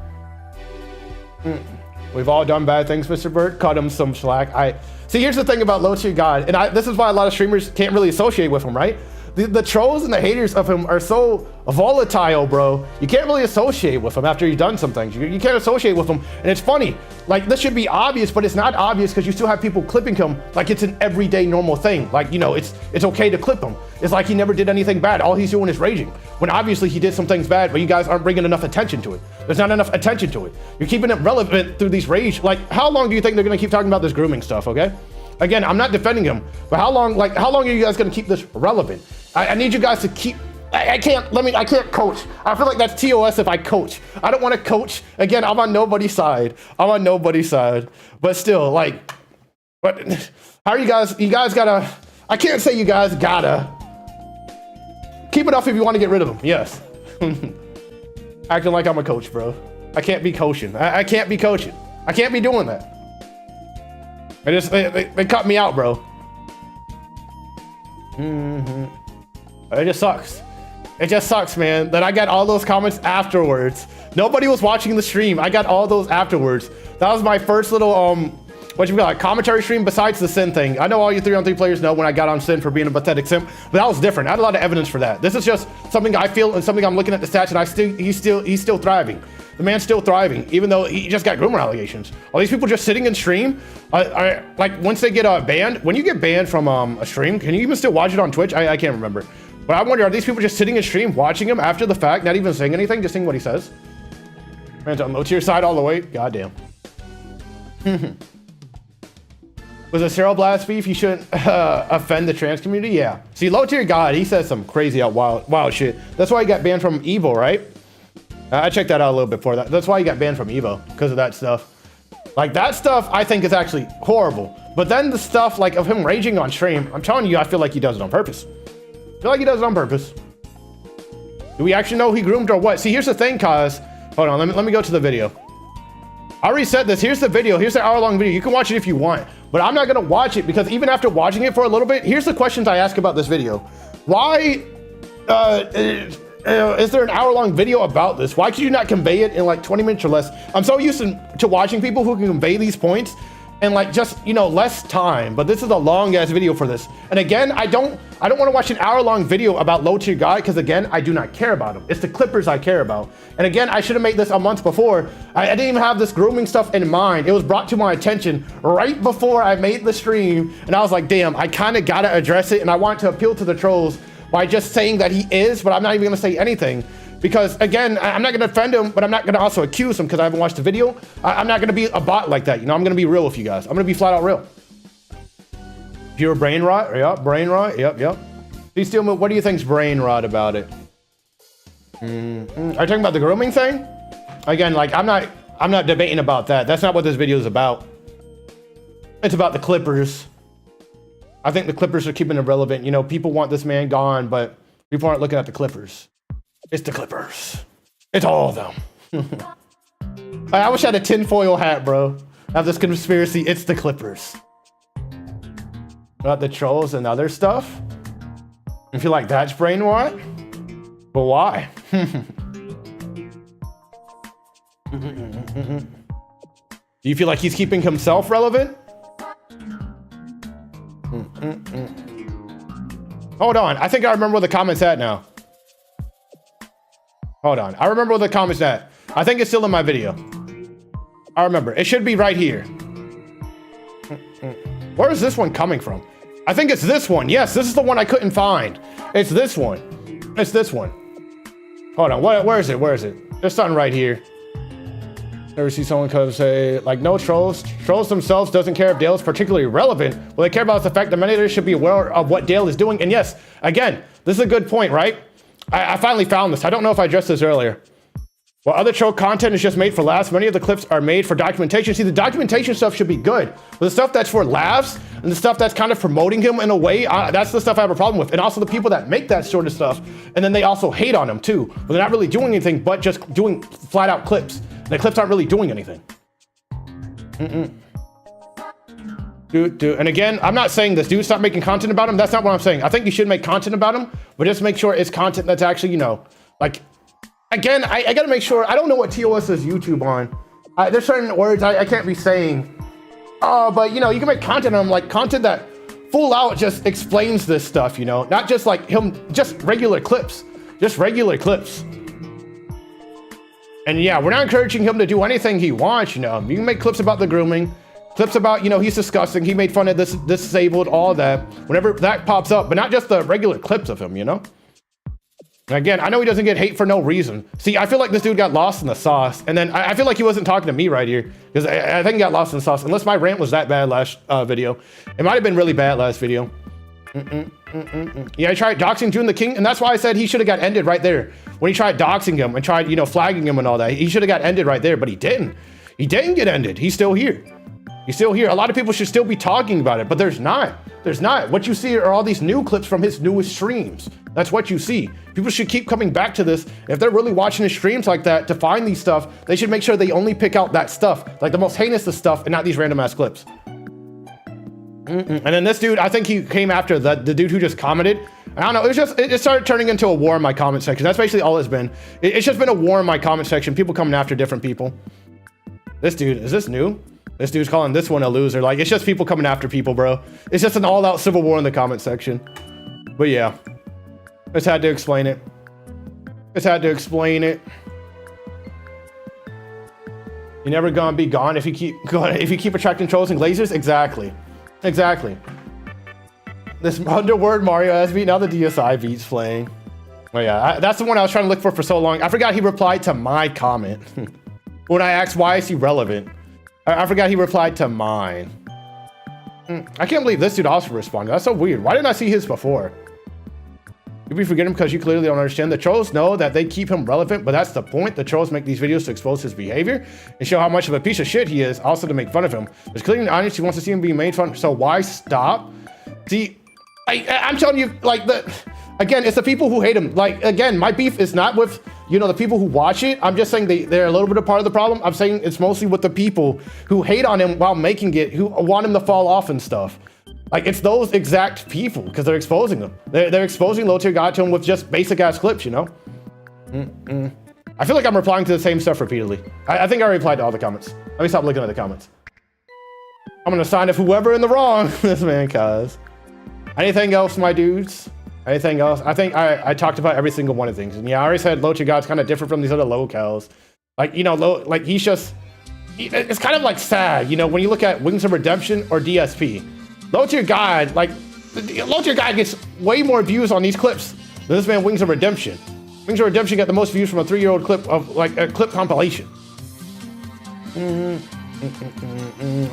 We've all done bad things, Mr. Bird. Cut him some slack. See, here's the thing about Low Tier God, and this is why a lot of streamers can't really associate with him, right? The trolls and the haters of him are so volatile, bro. You can't really associate with him after you've done some things. You can't associate with him, and it's funny. Like, this should be obvious, but it's not obvious because you still have people clipping him like it's an everyday normal thing. Like, you know, it's okay to clip him. It's like he never did anything bad. All he's doing is raging. When obviously he did some things bad, but you guys aren't bringing enough attention to it. There's not enough attention to it. You're keeping it relevant through these rage. Like, how long do you think they're gonna keep talking about this grooming stuff, okay? Again, I'm not defending him, but how long are you guys gonna keep this relevant? I need you guys to keep, I can't coach. I feel like that's TOS if I coach. I don't want to coach. Again, I'm on nobody's side. I'm on nobody's side. But still, like, but how are you guys gotta, I can't say you guys gotta. Keep it off if you want to get rid of them, yes. Acting like I'm a coach, bro. I can't be coaching. I can't be coaching. I can't be doing that. They cut me out, bro. It just sucks. It just sucks, man, that I got all those comments afterwards. Nobody was watching the stream. I got all those afterwards. That was my first little What you got? Commentary stream besides the Sin thing. I know all you 3-on-3 players know when I got on Sin for being a pathetic simp, but that was different. I had a lot of evidence for that. This is just something I feel and something I'm looking at the stats and he's still thriving. The man's still thriving, even though he just got groomer allegations. All these people just sitting in stream, like once they get banned, when you get banned from a stream, can you even still watch it on Twitch? I can't remember. But I wonder, are these people just sitting in stream, watching him after the fact, not even saying anything, just seeing what he says? Man's on low tier side all the way. Goddamn. Was a Cyril Blast beef? You shouldn't offend the trans community? Yeah. See, low tier God, he says some crazy out wild shit. That's why he got banned from Evo, right? I checked that out a little bit before that. That's why he got banned from Evo, because of that stuff. Like, that stuff I think is actually horrible. But then the stuff like of him raging on stream, I'm telling you, I feel like he does it on purpose. I feel like he does it on purpose. Do we actually know he groomed or what? See, here's the thing, cause hold on, let me go to the video. I already said this. Here's the video. Here's the hour-long video. You can watch it if you want, but I'm not gonna watch it because even after watching it for a little bit, here's the questions I ask about this video. Why is there an hour-long video about this? Why could you not convey it in like 20 minutes or less? I'm so used to watching people who can convey these points and like just, you know, less time, but this is a long-ass video for this. And again, I don't want to watch an hour-long video about low tier guy because again, I do not care about him. It's the Clippers I care about. And again, I should have made this a month before. I didn't even have this grooming stuff in mind. It was brought to my attention right before I made the stream, and I was like, damn, I kind of gotta address it, and I want to appeal to the trolls by just saying that he is, but I'm not even gonna say anything. Because again, I'm not gonna defend him, but I'm not gonna also accuse him because I haven't watched the video. I'm not gonna be a bot like that, you know. I'm gonna be real with you guys. I'm gonna be flat out real. Pure brain rot, yep, brain rot, yep. Please tell me, what do you think's brain rot about it? Are you talking about the grooming thing? Again, like I'm not debating about that. That's not what this video is about. It's about the Clippers. I think the Clippers are keeping it relevant. You know, people want this man gone, but people aren't looking at the Clippers. It's the Clippers. It's all of them. I wish I had a tinfoil hat, bro. I have this conspiracy. It's the Clippers. About the trolls and other stuff. I feel like that's brain rot. But why? Do you feel like he's keeping himself relevant? Hold on. I think I remember where the comment's at now. Hold on. I remember where the comment's at. I think it's still in my video. I remember. It should be right here. Where is this one coming from? I think it's this one. Yes, this is the one I couldn't find. It's this one. It's this one. Hold on. Where is it? Where is it? There's something right here. Never see someone come say, like, no trolls. Trolls themselves doesn't care if Dale is particularly relevant. What they care about is the fact that many others should be aware of what Dale is doing. And yes, again, this is a good point, right? I finally found this. I don't know if I addressed this earlier. While other troll content is just made for laughs, many of the clips are made for documentation. See, the documentation stuff should be good. But the stuff that's for laughs and the stuff that's kind of promoting him in a way, that's the stuff I have a problem with. And also the people that make that sort of stuff, and then they also hate on him too. But they're not really doing anything but just doing flat out clips. And the clips aren't really doing anything. Dude. And again, I'm not saying this dude stop making content about him. That's not what I'm saying. I think you should make content about him, but just make sure it's content that's actually, you know, like, again, I gotta make sure. I don't know what TOS is YouTube on. There's certain words I can't be saying. But you know, you can make content on him, like content that full out just explains this stuff, you know, not just like him, just regular clips, just regular clips. And yeah, we're not encouraging him to do anything he wants, you know. You can make clips about the grooming, clips about, you know, he's disgusting, he made fun of this disabled, all that, whenever that pops up, but not just the regular clips of him, you know. And again, I know he doesn't get hate for no reason. See, I feel like this dude got lost in the sauce, and then I feel like he wasn't talking to me right here, because I think he got lost in the sauce, unless my rant was that bad last video. It might have been really bad last video. Yeah, he tried doxing June the King, and that's why I said he should have got ended right there. When he tried doxing him and tried, you know, flagging him and all that, he should have got ended right there, but he didn't. He didn't get ended. He's still here. He's still here. A lot of people should still be talking about it, but there's not. There's not. What you see are all these new clips from his newest streams. That's what you see. People should keep coming back to this. If they're really watching his streams like that to find these stuff, they should make sure they only pick out that stuff, like the most heinous of stuff, and not these random ass clips. And then this dude, I think he came after the dude who just commented. I don't know, it started turning into a war in my comment section. That's basically all it's been. It's just been a war in my comment section. People coming after different people. This dude, is this new? This dude's calling this one a loser. Like, it's just people coming after people, bro. It's just an all-out civil war in the comment section. But yeah, just had to explain it. Just had to explain it. You're never gonna be gone if you keep attracting trolls and glazers. Exactly, exactly. This Underworld Mario has beat. Now the DSI beat's playing. Oh yeah, that's the one I was trying to look for so long. I forgot he replied to my comment when I asked why is he relevant. I forgot he replied to mine. I can't believe this dude also responded. That's so weird. Why didn't I see his before? Did we forget him because you clearly don't understand? The trolls know that they keep him relevant, but that's the point. The trolls make these videos to expose his behavior and show how much of a piece of shit he is, also to make fun of him. There's clearly an audience who wants to see him being made fun, so why stop? See, I'm telling you, like, again, it's the people who hate him. Like, again, my beef is not with, you know, the people who watch it. I'm just saying they're a little bit a part of the problem. I'm saying it's mostly with the people who hate on him while making it, who want him to fall off and stuff. Like, it's those exact people, because they're exposing them. They're exposing Low Tier God to him with just basic ass clips, you know? I feel like I'm replying to the same stuff repeatedly. I think I replied to all the comments. Let me stop looking at the comments. I'm gonna sign if whoever in the wrong. This man, cuz. Anything else, my dudes? Anything else? I think I talked about every single one of things. And yeah, I already said LowTierGod's kind of different from these other locals. Like, you know, like he's just, it's kind of like sad, you know, when you look at Wings of Redemption or DSP. LowTierGod, like, LowTierGod gets way more views on these clips than this man Wings of Redemption. Wings of Redemption got the most views from a 3-year-old clip of, like, a clip compilation. I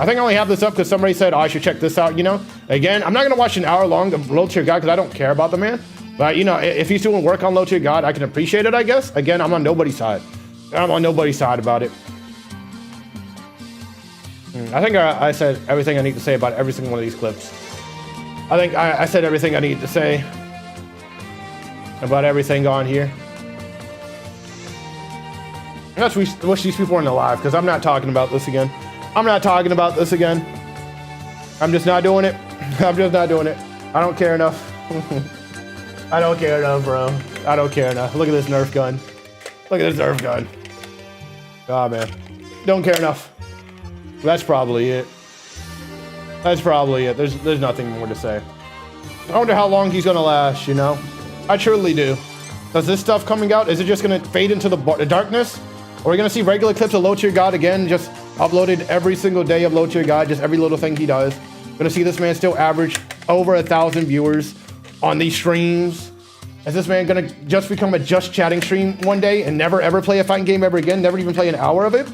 think I only have this up because somebody said, oh, I should check this out, you know? Again, I'm not going to watch an hour long of LowTierGod because I don't care about the man. But, you know, if he's doing work on LowTierGod, I can appreciate it, I guess. Again, I'm on nobody's side. I'm on nobody's side about it. I think I said everything I need to say about every single one of these clips. I think I said everything I need to say about everything on here. I just wish these people weren't alive, because I'm not talking about this again. I'm not talking about this again. I'm just not doing it. I'm just not doing it. I don't care enough. I don't care enough, bro. I don't care enough. Look at this Nerf gun. Look at this Nerf gun. Oh, man. Don't care enough. That's probably it. That's probably it. There's nothing more to say. I wonder how long he's gonna last, you know? I truly do. Does this stuff coming out, is it just gonna fade into the darkness? Or are we gonna see regular clips of LowTierGod again, just uploaded every single day of LowTierGod, just every little thing he does? Gonna see this man still average over 1,000 viewers on these streams? Is this man gonna just become a just chatting stream one day and never ever play a fighting game ever again? Never even play an hour of it?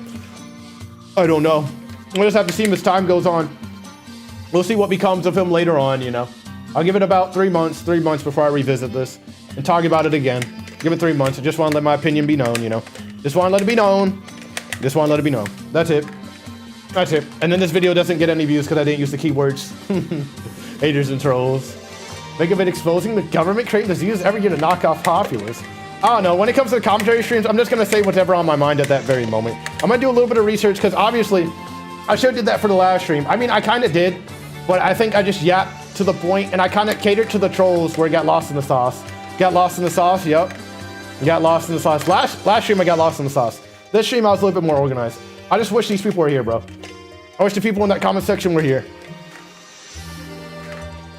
I don't know. We'll just have to see him as time goes on. We'll see what becomes of him later on, you know. I'll give it about 3 months before I revisit this and talk about it again. Give it 3 months. I just want to let my opinion be known, you know. Just want to let it be known. Just want to let it be known. That's it. That's it. And then this video doesn't get any views because I didn't use the keywords. Haters and trolls. Think of it exposing the government creating diseases every year to knock off populace. I don't know. When it comes to the commentary streams, I'm just going to say whatever on my mind at that very moment. I'm going to do a little bit of research because obviously I should have did that for the last stream. I mean, I kind of did, but I think I just yapped to the point and I kind of catered to the trolls where it got lost in the sauce. Got lost in the sauce, yep. Got lost in the sauce. Last stream I got lost in the sauce. This stream I was a little bit more organized. I just wish these people were here, bro. I wish the people in that comment section were here.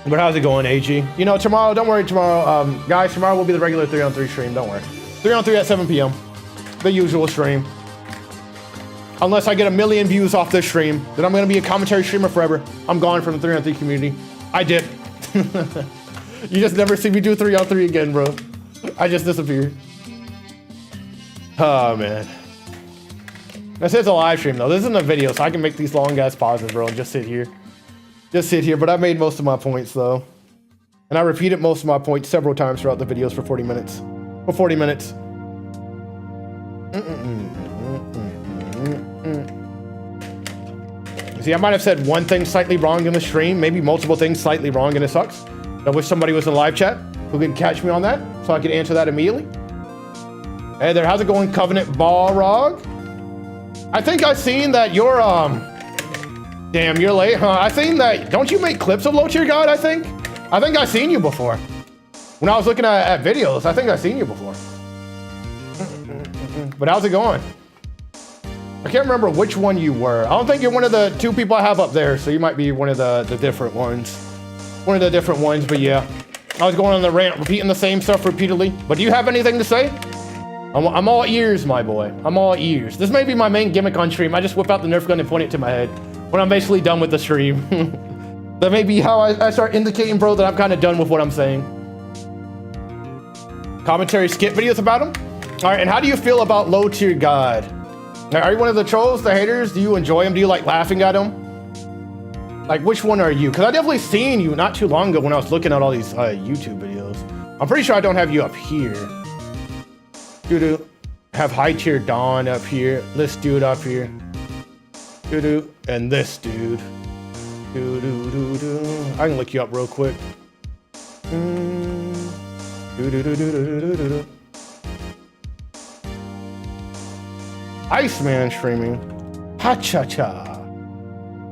But how's it going, AG? You know, tomorrow, don't worry, tomorrow, guys, tomorrow will be the regular 3-on-3 stream, don't worry. 3-on-3 at 7 p.m. The usual stream. Unless I get 1 million views off this stream, then I'm gonna be a commentary streamer forever. I'm gone from the 3-on-3 community. I dip. You just never see me do 3-on-3 again, bro. I just disappeared. Oh, man. This is a live stream, though. This isn't a video, so I can make these long-ass pauses, bro, and just sit here. Just sit here, but I made most of my points, though. And I repeated most of my points several times throughout the videos for 40 minutes. For 40 minutes. See, I might have said one thing slightly wrong in the stream, maybe multiple things slightly wrong, and it sucks. I wish somebody was in live chat who could catch me on that, so I could answer that immediately. Hey there, how's it going, Covenant Balrog? I think I've seen that you're, damn, you're late, huh? I seen that, don't you make clips of LowTierGod, I think? I think I've seen you before. When I was looking at videos, I think I've seen you before. But how's it going? I can't remember which one you were. I don't think you're one of the 2 people I have up there, so you might be one of the different ones. One of the different ones, but yeah. I was going on the rant, repeating the same stuff repeatedly. But do you have anything to say? I'm all ears, my boy. I'm all ears. This may be my main gimmick on stream. I just whip out the Nerf gun and point it to my head when I'm basically done with the stream. That may be how I start indicating, bro, that I'm kind of done with what I'm saying. Commentary skip videos about him? All right, and how do you feel about Low Tier God? Are you one of the trolls, the haters? Do you enjoy him? Do you like laughing at him? Like, which one are you? Because I definitely seen you not too long ago when I was looking at all these YouTube videos. I'm pretty sure I don't have you up here. Doo-doo. Have High Tier Dawn up here. This dude up here. Doo-doo. And this dude. Doo-doo-doo-doo. I can look you up real quick. Doo-doo-doo-doo-doo-doo-doo. Iceman streaming. Ha-cha-cha.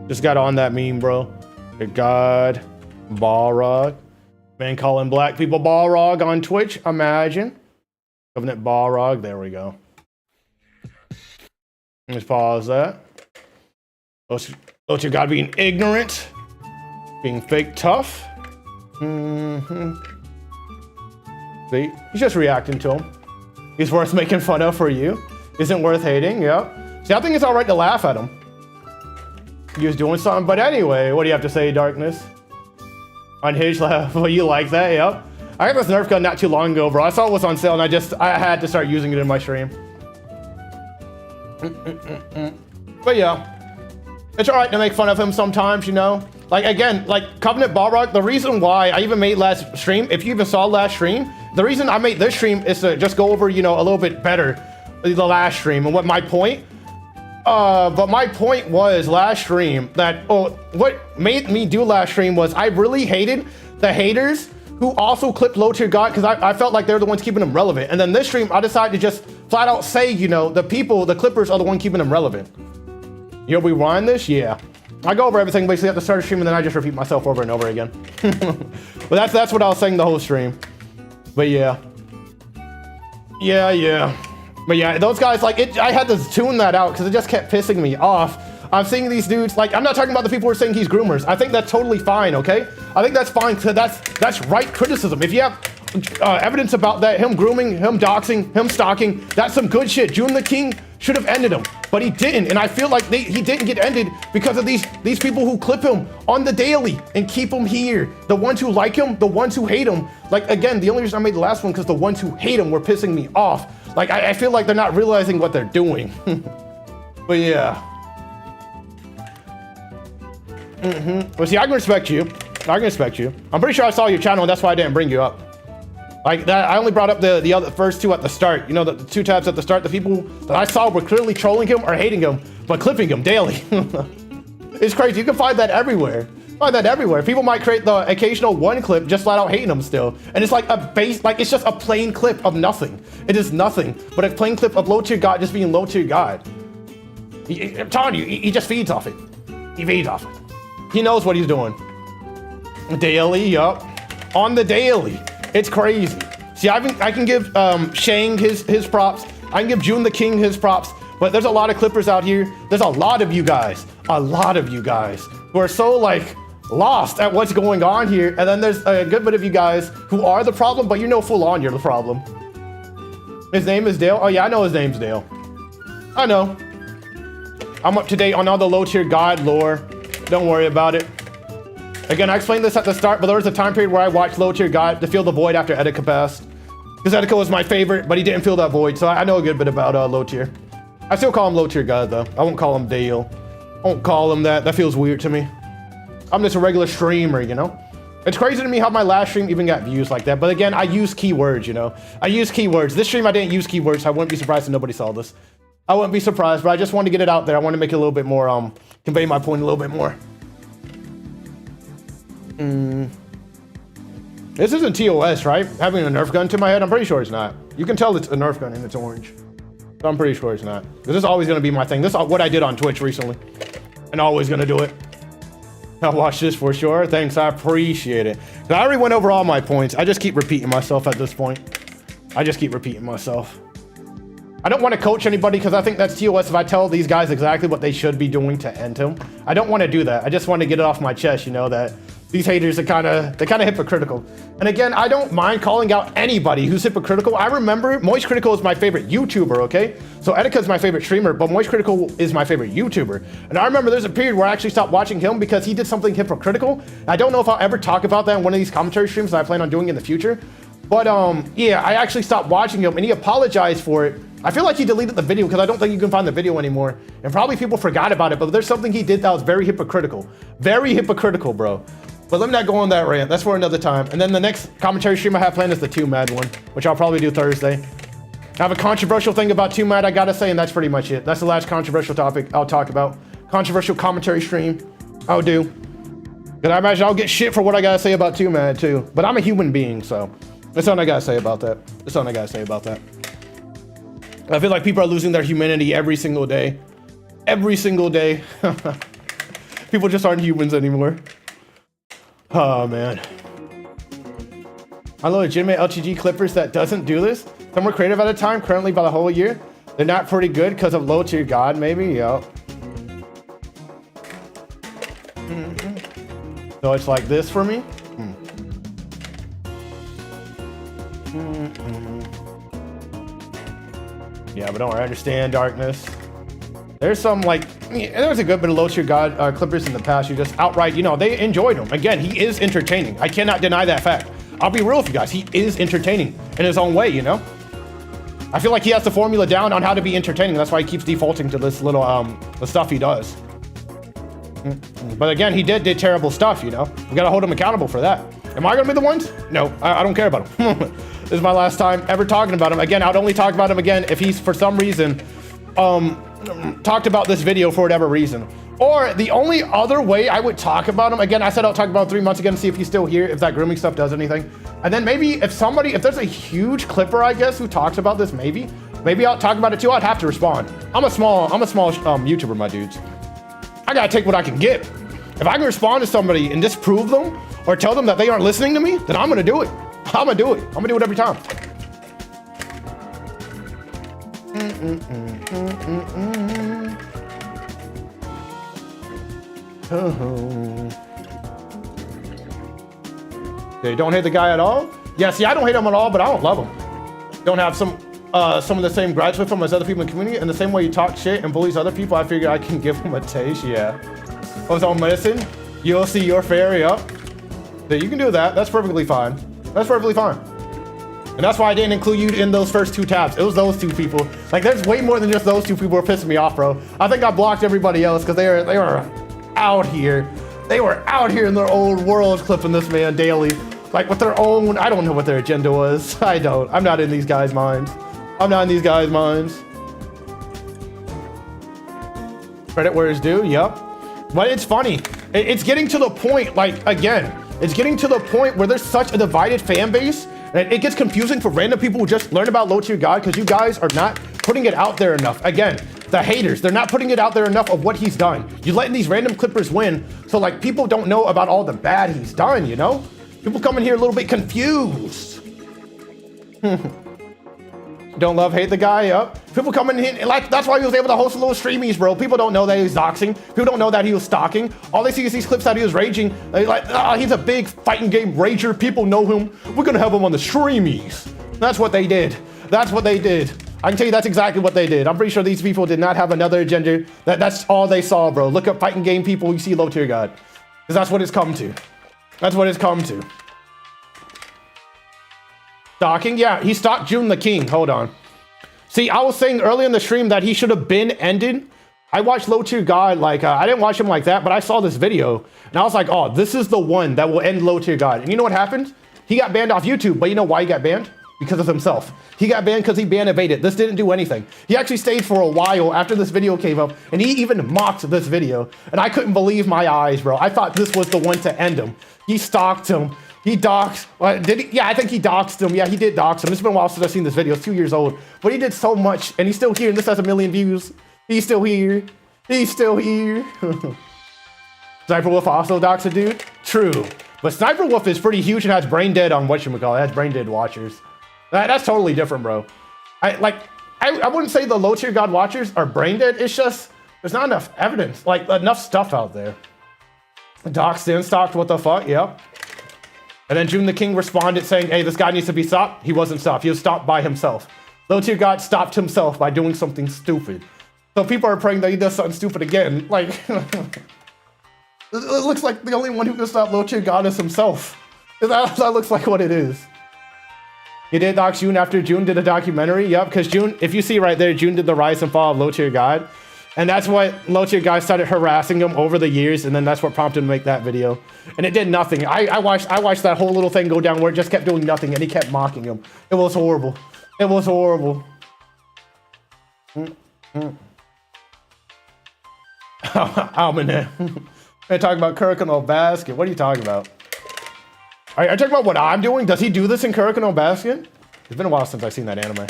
Just got on that meme, bro. The God Balrog. Man calling black people Balrog on Twitch. Imagine. Covenant Balrog. There we go. Let's pause that. Low-tier God being ignorant. Being fake tough. See? He's just reacting to him. He's worth making fun of for you. Isn't worth hating. Yep. See, I think it's alright to laugh at him. He was doing something, but anyway, what do you have to say, Darkness? Unhinged laugh. Well, you like that? Yep. I got this Nerf gun not too long ago, bro. I saw it was on sale, and I had to start using it in my stream. But yeah, it's alright to make fun of him sometimes, you know. Like again, like Covenant Balrog. The reason why I even made last stream, if you even saw last stream, the reason I made this stream is to just go over, you know, a little bit better the last stream and what my point. But my point was last stream that, what made me do last stream was I really hated the haters who also clipped Low Tier God because I felt like they're the ones keeping them relevant. And then this stream, I decided to just flat out say, you know, the clippers are the one keeping them relevant. You'll rewind this? Yeah. I go over everything basically at the start of the stream and then I just repeat myself over and over again. But that's what I was saying the whole stream. But yeah. Yeah. But yeah, those guys, like, I had to tune that out because it just kept pissing me off. I'm seeing these dudes, like, I'm not talking about the people who are saying he's groomers. I think that's totally fine, okay? I think that's fine because that's right criticism. If you have evidence about that, him grooming, him doxing, him stalking, that's some good shit. June the King should have ended him, but he didn't. And I feel like he didn't get ended because of these people who clip him on the daily and keep him here. The ones who like him, the ones who hate him. Like, again, the only reason I made the last one because the ones who hate him were pissing me off. Like, I feel like they're not realizing what they're doing. But yeah. Well, see, I can respect you. I'm pretty sure I saw your channel, and that's why I didn't bring you up. Like that, I only brought up the other first 2 at the start. You know, the 2 tabs at the start. The people that I saw were clearly trolling him or hating him, but clipping him daily. It's crazy. You can find that everywhere. People might create the occasional one clip just flat out hating him still. And it's like it's just a plain clip of nothing. It is nothing but a plain clip of Low Tier God just being Low Tier God. I'm telling you, he just feeds off it. He feeds off it. He knows what he's doing. Daily, yup. On the daily. It's crazy. See, I can give Shang his props. I can give June the King his props. But there's a lot of clippers out here. There's a lot of you guys who are so like lost at what's going on here. And then there's a good bit of you guys who are the problem, but you know full on you're the problem. His name is Dale. Oh yeah, I know his name's Dale. I know. I'm up to date on all the Low Tier God lore. Don't worry about it. Again, I explained this at the start, but there was a time period where I watched Low Tier God to fill the void after Etika passed. Because Etika was my favorite, but he didn't fill that void, so I know a good bit about Low Tier. I still call him Low Tier God, though. I won't call him Dale. I won't call him that. That feels weird to me. I'm just a regular streamer, you know? It's crazy to me how my last stream even got views like that. But again, I use keywords, you know? I use keywords. This stream, I didn't use keywords, so I wouldn't be surprised if nobody saw this. I wouldn't be surprised, but I just wanted to get it out there. I want to make it a little bit more, convey my point a little bit more. This isn't TOS, right? Having a Nerf gun to my head? I'm pretty sure it's not. You can tell it's a Nerf gun and it's orange. So I'm pretty sure it's not. This is always going to be my thing. This is what I did on Twitch recently. And always going to do it. I'll watch this for sure. Thanks, I appreciate it. I already went over all my points. I just keep repeating myself at this point. I just keep repeating myself. I don't want to coach anybody because I think that's TOS if I tell these guys exactly what they should be doing to end him. I don't want to do that. I just want to get it off my chest, you know, that these haters are kind of hypocritical. And again, I don't mind calling out anybody who's hypocritical. I remember Moist Critical is my favorite YouTuber, okay? So Etika is my favorite streamer, but Moist Critical is my favorite YouTuber. And I remember there's a period where I actually stopped watching him because he did something hypocritical. I don't know if I'll ever talk about that in one of these commentary streams that I plan on doing in the future. But yeah, I actually stopped watching him and he apologized for it. I feel like he deleted the video because I don't think you can find the video anymore. And probably people forgot about it, but there's something he did that was very hypocritical. Very hypocritical, bro. But let me not go on that rant. That's for another time. And then the next commentary stream I have planned is the 2Mad one, which I'll probably do Thursday. I have a controversial thing about 2Mad I gotta say, and that's pretty much it. That's the last controversial topic I'll talk about. Controversial commentary stream I'll do. Because I imagine I'll get shit for what I gotta say about 2Mad too. But I'm a human being, so that's all I gotta say about that. That's all I gotta say about that. I feel like people are losing their humanity every single day. Every single day. People just aren't humans anymore. Oh, man. I know legitimate LTG clippers that doesn't do this. Some were creative at a time, currently by the whole year. They're not pretty good because of low tier god, maybe? Yep. So it's like this for me? Yeah, but don't worry, I understand darkness. There's some like, there was a good bit of low tier god clippers in the past. You just outright, you know, they enjoyed him. Again, he is entertaining. I cannot deny that fact. I'll be real with you guys. He is entertaining in his own way, you know? I feel like he has the formula down on how to be entertaining. That's why he keeps defaulting to this little, the stuff he does. But again, he did terrible stuff, you know? We gotta hold him accountable for that. Am I gonna be the ones? No, I don't care about him. This is my last time ever talking about him. Again, I would only talk about him again if he's, for some reason, talked about this video for whatever reason. Or the only other way I would talk about him, again, I said I'll talk about him 3 months again to see if he's still here, if that grooming stuff does anything. And then maybe if there's a huge clipper, I guess, who talks about this, maybe I'll talk about it too. I'd have to respond. I'm a small YouTuber, my dudes. I gotta take what I can get. If I can respond to somebody and disprove them or tell them that they aren't listening to me, then I'm gonna do it. I'm gonna do it every time. Okay, don't hate the guy at all? Yeah, see, I don't hate him at all, but I don't love him. Don't have some of the same grudge with him as other people in the community. And the same way you talk shit and bullies other people, I figure I can give him a taste, yeah. I was on medicine. You'll see your fairy up. Yeah, you can do that. That's perfectly fine. That's perfectly fine. And that's why I didn't include you in those first 2 tabs. It was those 2 people. Like, there's way more than just those 2 people who are pissing me off, bro. I think I blocked everybody else because they were out here. They were out here in their old world clipping this man daily. Like, with their own, I don't know what their agenda was. I don't. I'm not in these guys' minds. I'm not in these guys' minds. Credit where it's due, yep. But it's funny. It's getting to the point, like, again, it's getting to the point where there's such a divided fan base, and it gets confusing for random people who just learn about low tier god because you guys are not putting it out there enough. Again, the haters, they're not putting it out there enough of what he's done. You're letting these random clippers win, so like people don't know about all the bad he's done, you know? People come in here a little bit confused. Don't love, hate the guy, up. People come in here, like, that's why he was able to host a little streamies, bro. People don't know that he was doxing. People don't know that he was stalking. All they see is these clips that he was raging. They're like, he's a big fighting game rager. People know him. We're gonna have him on the streamies. That's what they did. That's what they did. I can tell you that's exactly what they did. I'm pretty sure these people did not have another agenda. That's all they saw, bro. Look up fighting game people, you see low tier god. Because that's what it's come to. That's what it's come to. Stalking? Yeah, he stalked June the King. Hold on. See, I was saying earlier in the stream that he should have been ended. I watched LowTierGod, like, I didn't watch him like that, but I saw this video, and I was like, oh, this is the one that will end LowTierGod. And you know what happened? He got banned off YouTube, but you know why he got banned? Because of himself. He got banned because he ban evaded. This didn't do anything. He actually stayed for a while after this video came up, and he even mocked this video, and I couldn't believe my eyes, bro. I thought this was the one to end him. He stalked him. He doxed, did he? Yeah, I think he doxed him. Yeah, he did dox him. It's been a while since I've seen this video. It's 2 years old. But he did so much, and he's still here, and this has 1 million views. He's still here. He's still here. Sniper Wolf also doxed a dude? True. But Sniper Wolf is pretty huge and has brain dead on whatchamacallit. It has brain dead watchers. That's totally different, bro. I wouldn't say the low tier God watchers are brain dead. It's just there's not enough evidence, like enough stuff out there. Doc Stan stopped. What the fuck? Yep. And then June the King responded saying, "Hey, this guy needs to be stopped." He wasn't stopped. He was stopped by himself. Low tier God stopped himself by doing something stupid. So people are praying that he does something stupid again. Like, it looks like the only one who can stop low tier God is himself. That looks like what it is. You did doc June after June did a documentary? Yep, because June, if you see right there, June did the rise and fall of Low Tier God. And that's what Low Tier God started harassing him over the years, and then that's what prompted him to make that video. And it did nothing. I watched that whole little thing go down where it just kept doing nothing, and he kept mocking him. It was horrible. It was horrible. I'm in there. They're talking about Kurikano Basket. What are you talking about? Are you talking about what I'm doing? Does he do this in Kurikano Basket? It's been a while since I've seen that anime.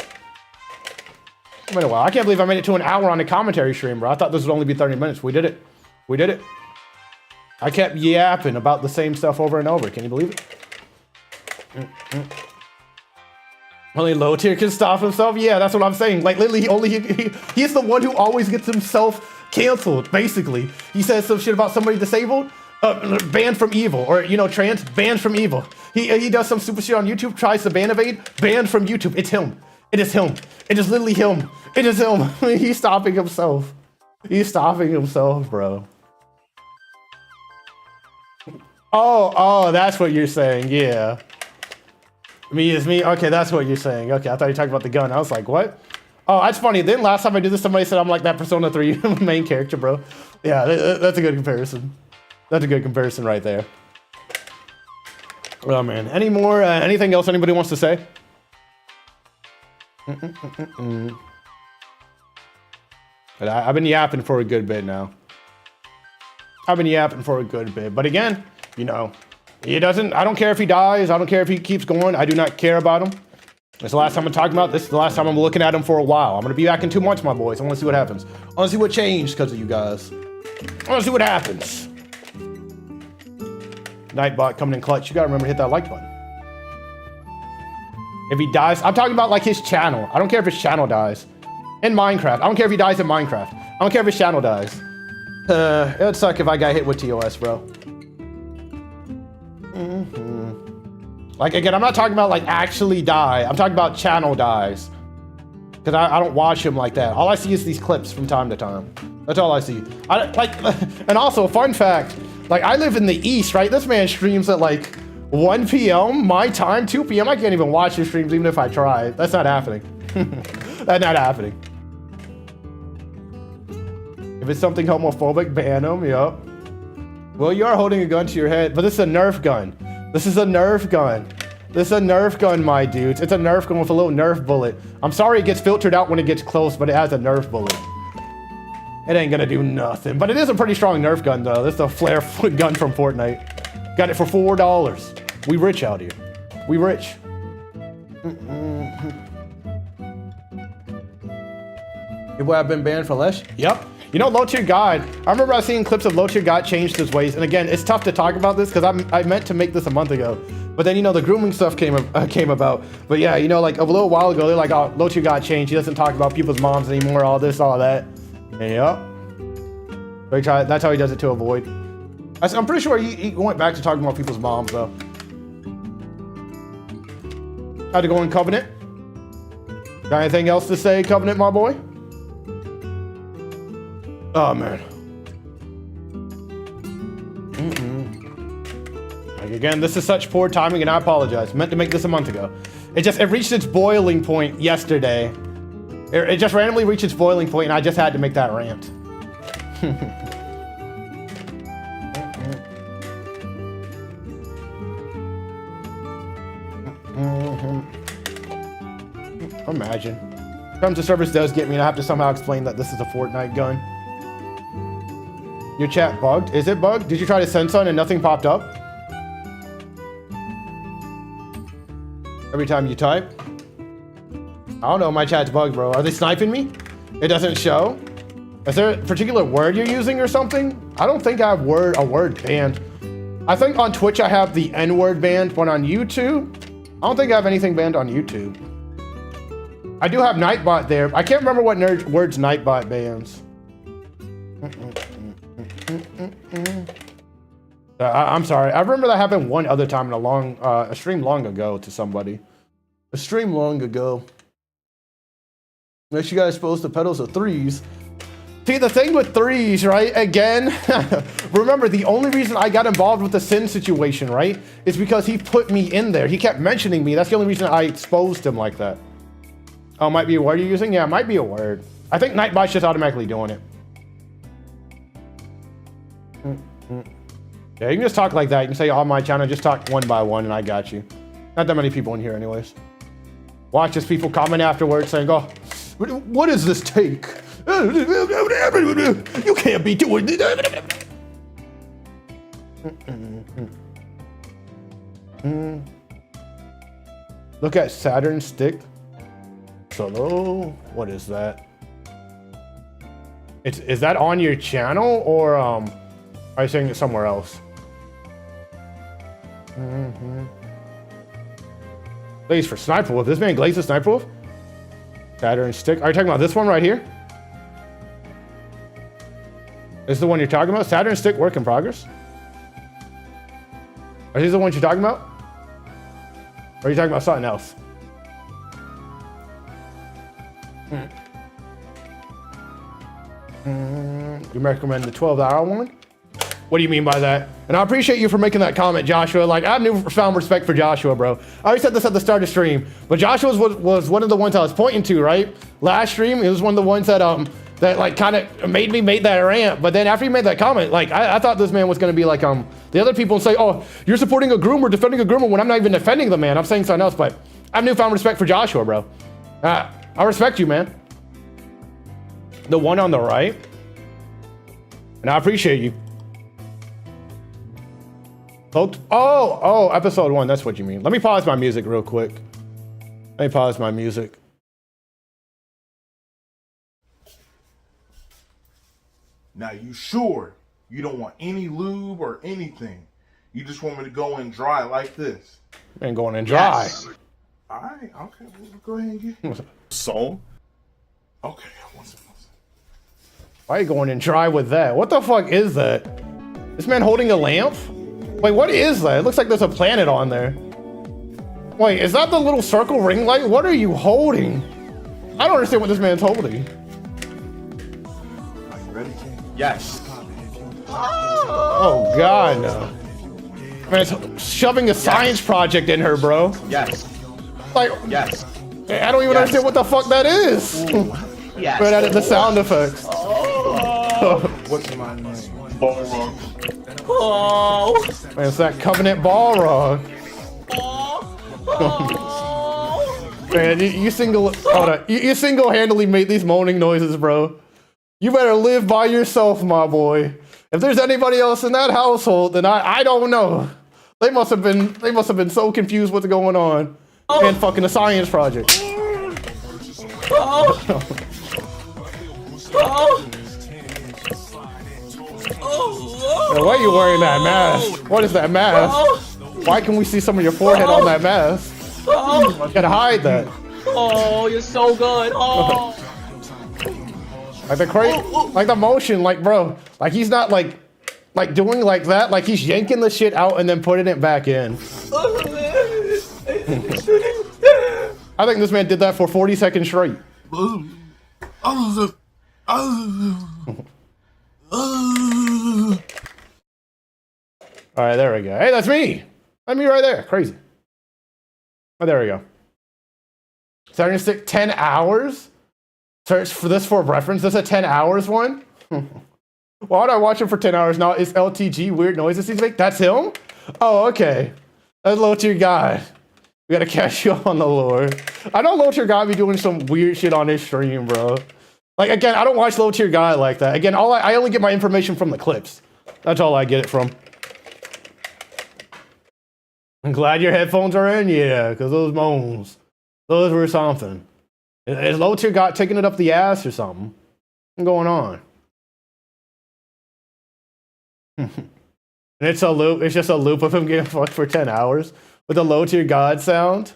It's been a while. I can't believe I made it to an hour on a commentary stream, bro. I thought this would only be 30 minutes. We did it. We did it. I kept yapping about the same stuff over and over. Can you believe it? Only low tier can stop himself? Yeah, that's what I'm saying. Like, literally, he's the one who always gets himself canceled, basically. He says some shit about somebody disabled, banned from evil, or, you know, trans, banned from evil. He does some stupid shit on YouTube, tries to ban evade, banned from YouTube. It's him. It is him. It is literally him. It is him. He's stopping himself. He's stopping himself, bro. Oh, that's what you're saying. Yeah. Me is me. Okay, that's what you're saying. Okay, I thought you were talking about the gun. I was like, what? Oh, that's funny. Then last time I did this, somebody said I'm like that Persona 3 main character, bro. Yeah, that's a good comparison. That's a good comparison right there. Oh, man. Any more? Anything else anybody wants to say? I've been yapping for a good bit now. I've been yapping for a good bit. But again, you know, I don't care if he dies. I don't care if he keeps going. I do not care about him. This is the last time I'm talking about this. Is the last time I'm looking at him for a while. I'm going to be back in 2 months, my boys. I want to see what happens. I want to see what changed because of you guys. I want to see what happens. Nightbot coming in clutch. You got to remember to hit that like button. If he dies, I'm talking about like his channel. I don't care if his channel dies. In Minecraft. I don't care if he dies in Minecraft. I don't care if his channel dies. It would suck if I got hit with TOS, bro. Like, again, I'm not talking about like actually die. I'm talking about channel dies. Because I don't watch him like that. All I see is these clips from time to time. That's all I see. And also, fun fact, like I live in the East, right? This man streams at like 1 p.m. my time, 2 p.m. I can't even watch his streams even if I try. That's not happening. That's not happening. If it's something homophobic, ban him, yep. Well, you are holding a gun to your head, but this is a Nerf gun. This is a Nerf gun. This is a Nerf gun, my dudes. It's a Nerf gun with a little Nerf bullet. I'm sorry it gets filtered out when it gets close, but it has a Nerf bullet. It ain't gonna do nothing, but it is a pretty strong Nerf gun, though. This is a flare gun from Fortnite. Got it for $4. We rich out here. We rich. People have been banned for less? Yep. You know, Low Tier God, I remember I seen clips of Low Tier God changed his ways. And again, it's tough to talk about this because I meant to make this a month ago. But then, you know, the grooming stuff came about. But yeah, you know, like a little while ago, they're like, oh, Low Tier God changed. He doesn't talk about people's moms anymore, all this, all that. And yep. That's how he does it to avoid. I'm pretty sure he went back to talking about people's moms, though. Had to go in Covenant. Got anything else to say, Covenant, my boy? Oh, man. Like, again, this is such poor timing, and I apologize. Meant to make this a month ago. It reached its boiling point yesterday. It just randomly reached its boiling point, and I just had to make that rant. Imagine. Terms of service does get me, and I have to somehow explain that this is a Fortnite gun. Your chat bugged? Is it bugged? Did you try to send some and nothing popped up? Every time you type? I don't know, my chat's bugged, bro. Are they sniping me? It doesn't show? Is there a particular word you're using or something? I don't think I have a word banned. I think on Twitch I have the N-word banned, but on YouTube, I don't think I have anything banned on YouTube. I do have Nightbot there. I can't remember what words Nightbot bans. I'm sorry. I remember that happened one other time in a stream long ago to somebody. A stream long ago. Unless you guys supposed to pedals of threes. See, the thing with threes, right? Again, remember, the only reason I got involved with the sin situation, right, is because he put me in there. He kept mentioning me. That's the only reason I exposed him like that. Oh, might be a word you're using? Yeah, it might be a word. I think Nightbot's just automatically doing it. Yeah, you can just talk like that. You can say on my channel, just talk one by one, and I got you. Not that many people in here anyways. Watch as people comment afterwards saying, oh, what is this take? You can't be doing this. Look at Saturn stick. Solo. What is that? Is that on your channel or are you saying it somewhere else? Glaze for Sniper Wolf. This man glazes Sniper Wolf? Saturn stick. Are you talking about this one right here? This is the one you're talking about? Saturn stick work in progress? Are these the ones you're talking about? Or are you talking about something else? You recommend the 12-hour one? What do you mean by that? And I appreciate you for making that comment, Joshua. Like, I have newfound respect for Joshua, bro. I already said this at the start of stream, but Joshua was one of the ones I was pointing to, right? Last stream, he was one of the ones that that like kind of made me make that rant. But then after he made that comment, like I thought this man was gonna be like the other people and say, oh, you're supporting a groomer, defending a groomer when I'm not even defending the man. I'm saying something else, but I have newfound respect for Joshua, bro. I respect you, man. The one on the right. And I appreciate you. Oh, episode 1. That's what you mean. Let me pause my music real quick. Let me pause my music. Now, you sure you don't want any lube or anything? You just want me to go in dry like this? Man, going in dry. Yes. All right, okay. We'll go ahead and get so. Okay, one second. Why are you going in dry with that? What the fuck is that? This man holding a lamp? Wait, what is that? It looks like there's a planet on there. Wait, is that the little circle ring light? What are you holding? I don't understand what this man's holding. Are you ready, King? Yes. Oh God, no. Man, it's shoving a science project in her, bro. Yes. Like, yes. I don't even understand what the fuck that is. Yes. But the sound effects. What's my name? Balrog. Oh. Man, it's that Covenant Balrog. Man, you single-handedly made these moaning noises, bro. You better live by yourself, my boy. If there's anybody else in that household, then I don't know. They must have been so confused what's going on. And fucking a science project. Man, why are you wearing that mask? What is that mask? Why can we see some of your forehead on that mask? You gotta hide that. Oh, you're so good. Oh. Like the motion, like bro, like he's not like doing like that, like he's yanking the shit out and then putting it back in. I think this man did that for 40 seconds straight. All right, there we go. Hey, that's me. That's me right there. Crazy. Oh, there we go. Saturn stick 10 hours. Search for this for reference. This is a 10 hours one. Why would I watch him for 10 hours now? Is LTG weird noises he's make? That's him? Oh, okay. That's LowTierGod. We gotta catch you up on the lore. I know LowTierGod be doing some weird shit on his stream, bro. Like, again, I don't watch LowTierGod like that. Again, I only get my information from the clips. That's all I get it from. I'm glad your headphones are in, yeah, because those moans, those were something. Is LowTierGod taking it up the ass or something? What's going on? And it's a loop. It's just a loop of him getting fucked for 10 hours with the LowTierGod sound.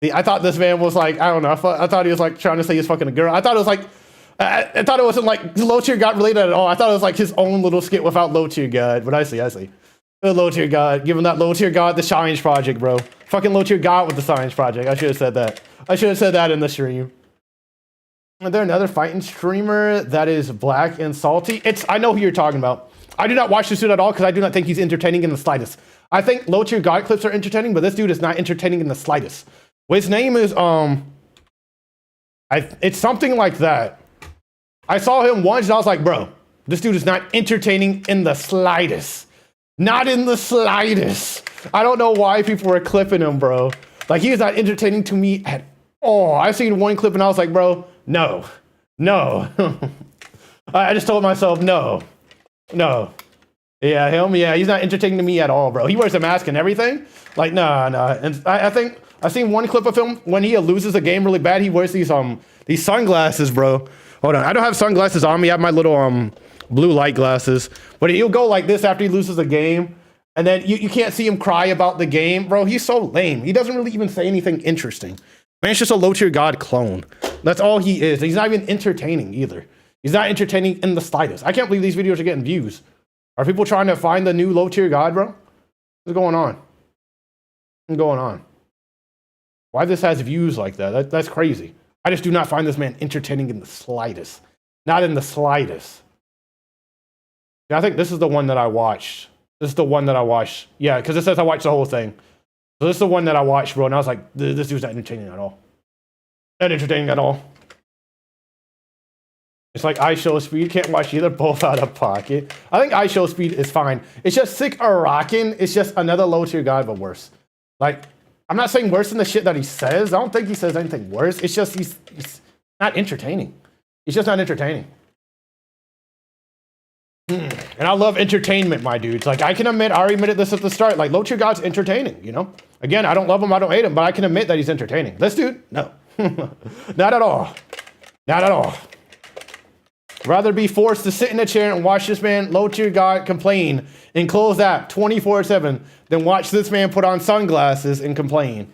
I thought this man was like, I don't know. I thought he was like trying to say he's fucking a girl. I thought it was like, I thought it wasn't like low tier god related at all. I thought it was like his own little skit without low tier god. But I see. The low tier god, giving that low tier god the science project, bro. Fucking low tier god with the science project. I should have said that. I should have said that in the stream. Is there another fighting streamer that is black and salty? I know who you're talking about. I do not watch this dude at all because I do not think he's entertaining in the slightest. I think low tier god clips are entertaining, but this dude is not entertaining in the slightest. Well, his name is it's something like that. I saw him once and I was like, bro, this dude is not entertaining in the slightest. Not in the slightest. I don't know why people were clipping him, bro. Like, he is not entertaining to me at all. I seen one clip and I was like, bro, no. I just told myself, no. Yeah, him, yeah, he's not entertaining to me at all, bro. He wears a mask and everything. Like, nah. And I think I've seen one clip of him when he loses a game really bad. He wears these sunglasses, bro. Hold on, I don't have sunglasses on me. I have my little blue light glasses. But he'll go like this after he loses a game. And then you can't see him cry about the game. Bro, he's so lame. He doesn't really even say anything interesting. Man's just a low tier god clone. That's all he is. He's not even entertaining either. He's not entertaining in the slightest. I can't believe these videos are getting views. Are people trying to find the new low tier god, bro? What's going on? What's going on? Why this has views like that? That's crazy. I just do not find this man entertaining in the slightest. Not in the slightest. Yeah, I think this is the one that I watched. This is the one that I watched. Yeah, because it says I watched the whole thing. So this is the one that I watched, bro. And I was like, this dude's not entertaining at all. Not entertaining at all. It's like eye show speed. Can't watch either. Both out of pocket. I think eye show speed is fine. It's just sick or rocking. It's just another low tier god, but worse. Like, I'm not saying worse than the shit that he says. I don't think he says anything worse. It's just he's not entertaining. He's just not entertaining. And I love entertainment, my dudes. Like, I can admit, I already admitted this at the start. Like, low tier god's entertaining, you know? Again, I don't love him, I don't hate him, but I can admit that he's entertaining. This dude, no. Not at all. Not at all. Rather be forced to sit in a chair and watch this man, low tier god, complain and close that 24/7 than watch this man put on sunglasses and complain.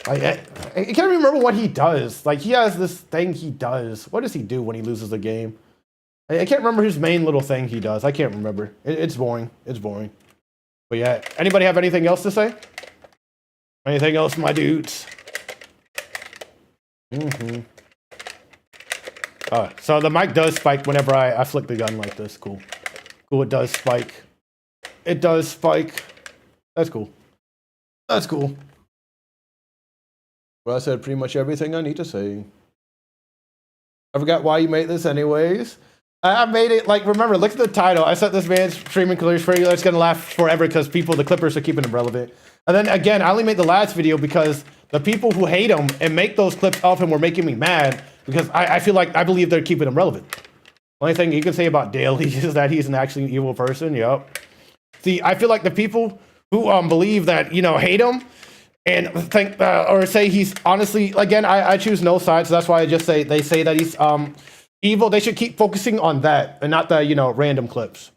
Like, I can't remember what he does. Like, he has this thing he does. What does he do when he loses a game? I can't remember his main little thing he does. I can't remember. It's boring. It's boring. But yeah, anybody have anything else to say? Anything else, my dudes? So the mic does spike whenever I flick the gun like this. Cool. Cool, it does spike. It does spike. That's cool. That's cool. Well, I said pretty much everything I need to say. I forgot why you made this anyways. I made it, like, remember, look at the title. I set this man's streaming careers free. It's going to last forever because the clippers are keeping him relevant. And then, again, I only made the last video because the people who hate him and make those clips of him were making me mad because I believe they're keeping him relevant. Only thing you can say about Daly is that he's an actually evil person. Yep. See, I feel like the people who believe that, you know, hate him and think, or say he's honestly, again, I choose no side. So that's why I just say, they say that he's, evil. They should keep focusing on that and not the, you know, random clips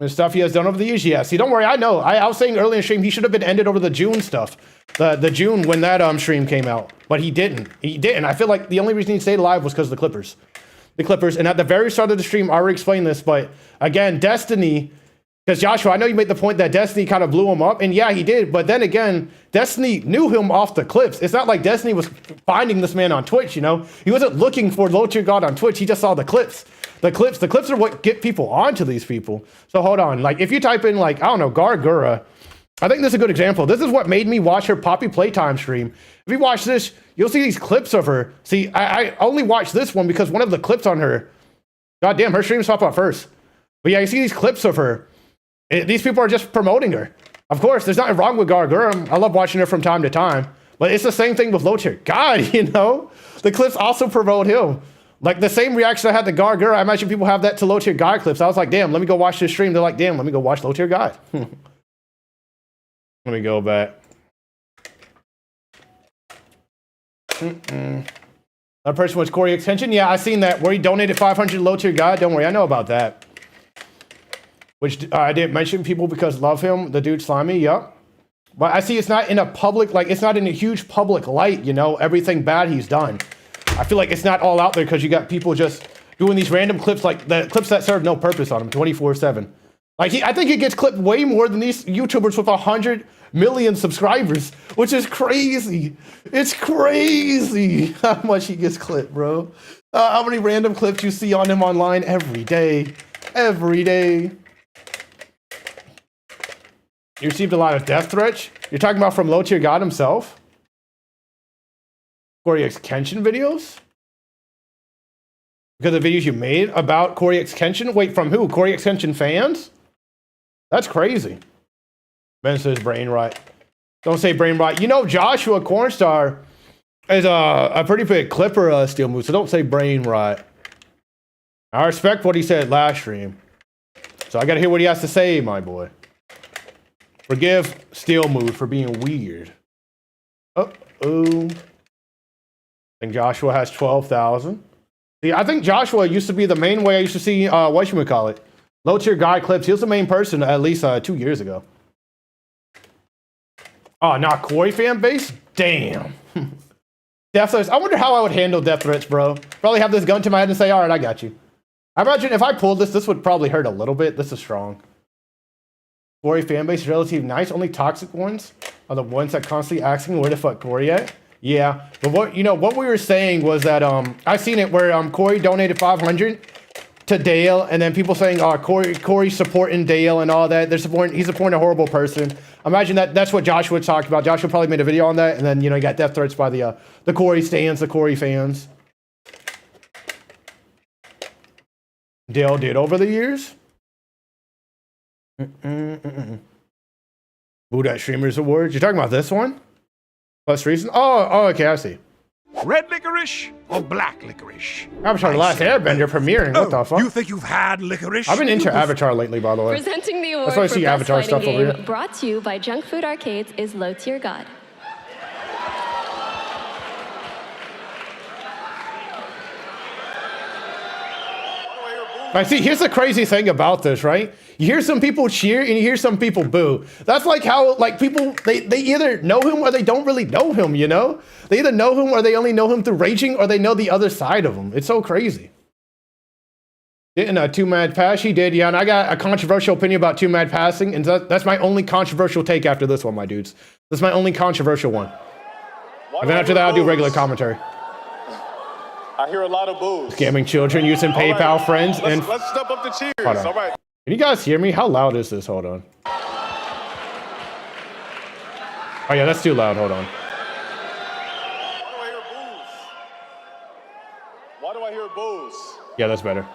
and stuff he has done over the years. Yeah, see, don't worry. I know. I was saying earlier in stream he should have been ended over the June stuff, the June when that stream came out, but he didn't. He didn't. I feel like the only reason he stayed alive was because of the Clippers. The Clippers. And at the very start of the stream, I already explained this, but again, Destiny. Because Joshua, I know you made the point that Destiny kind of blew him up, and yeah, he did. But then again, Destiny knew him off the clips. It's not like Destiny was finding this man on Twitch, you know? He wasn't looking for Low Tier God on Twitch. He just saw the clips. The clips are what get people onto these people. So hold on. Like, if you type in, like, I don't know, Gargura, I think this is a good example. This is what made me watch her Poppy Playtime stream. If you watch this, you'll see these clips of her. See, I only watched this one because one of the clips on her, goddamn, her streams pop up first. But yeah, you see these clips of her. These people are just promoting her. Of course, there's nothing wrong with Gargura. I love watching her from time to time. But it's the same thing with Low Tier God, you know? The clips also promote him. Like, the same reaction I had to Gargura, I imagine people have that to Low Tier God clips. I was like, damn, let me go watch this stream. They're like, damn, let me go watch Low Tier God. Let me go back. That person was Corey Extension. Yeah, I seen that where he donated 500 to Low Tier God. Don't worry, I know about that. Which I didn't mention people because love him. The dude slimy, yup. But I see it's not in a public, like, it's not in a huge public light, you know, everything bad he's done. I feel like it's not all out there because you got people just doing these random clips, like the clips that serve no purpose on him 24/7. Like, I think he gets clipped way more than these YouTubers with 100 million subscribers, which is crazy. It's crazy how much he gets clipped, bro. How many random clips you see on him online every day. Every day. You received a lot of death threats? You're talking about from LowTierGod himself? Corey X Kenshin videos? Because of videos you made about Corey X Kenshin? Wait, from who? Corey X Kenshin fans? That's crazy. Ben says brain rot. Don't say brain rot. You know Joshua Cornstar is a pretty big Clipper steel move, so don't say brain rot. I respect what he said last stream. So I gotta hear what he has to say, my boy. Forgive Steel Mood for being weird. Uh-oh. I think Joshua has 12,000. See, I think Joshua used to be the main way I used to see, whatchamacallit, LowTierGod clips. He was the main person at least 2 years ago. Oh, not Corey fan base? Damn. Death threats. I wonder how I would handle death threats, bro. Probably have this gun to my head and say, all right, I got you. I imagine if I pulled this, this would probably hurt a little bit. This is strong. Corey fan base is relatively nice. Only toxic ones are the ones that constantly asking where the fuck Corey at. Yeah, but what what we were saying was that I seen it where Corey donated 500 to Dale, and then people saying Corey's supporting Dale and all that. He's supporting a horrible person. Imagine that's what Joshua talked about. Joshua probably made a video on that, and then you got death threats by the Corey stands, the Corey fans. Dale did over the years. Buddha Streamers Awards. You're talking about this one? Plus reason? Oh, okay, I see. Red licorice or black licorice? Avatar: The Last Airbender premiering. What the fuck? You think you've had licorice? I've been into Avatar lately, by the way. Presenting the award That's why I for see Best Avatar Fighting stuff over Game, here. brought to you by Junk Food Arcades, is LowTierGod. I see, here's the crazy thing about this, right? You hear some people cheer and you hear some people boo. That's like how, like, people, they either know him or they don't really know him, you know? They either know him or they only know him through raging or they know the other side of him. It's so crazy. Didn't Too Mad Pass? He did, yeah, and I got a controversial opinion about Too Mad Passing, and that's my only controversial take after this one, my dudes. That's my only controversial one. And then after that, I'll do regular commentary. I hear a lot of boos. Scamming children using PayPal friends and... Let's step up the cheers. Hold on. All right. Can you guys hear me? How loud is this? Hold on. Oh yeah, that's too loud. Hold on. Why do I hear boos? Why do I hear boos? Yeah, that's better.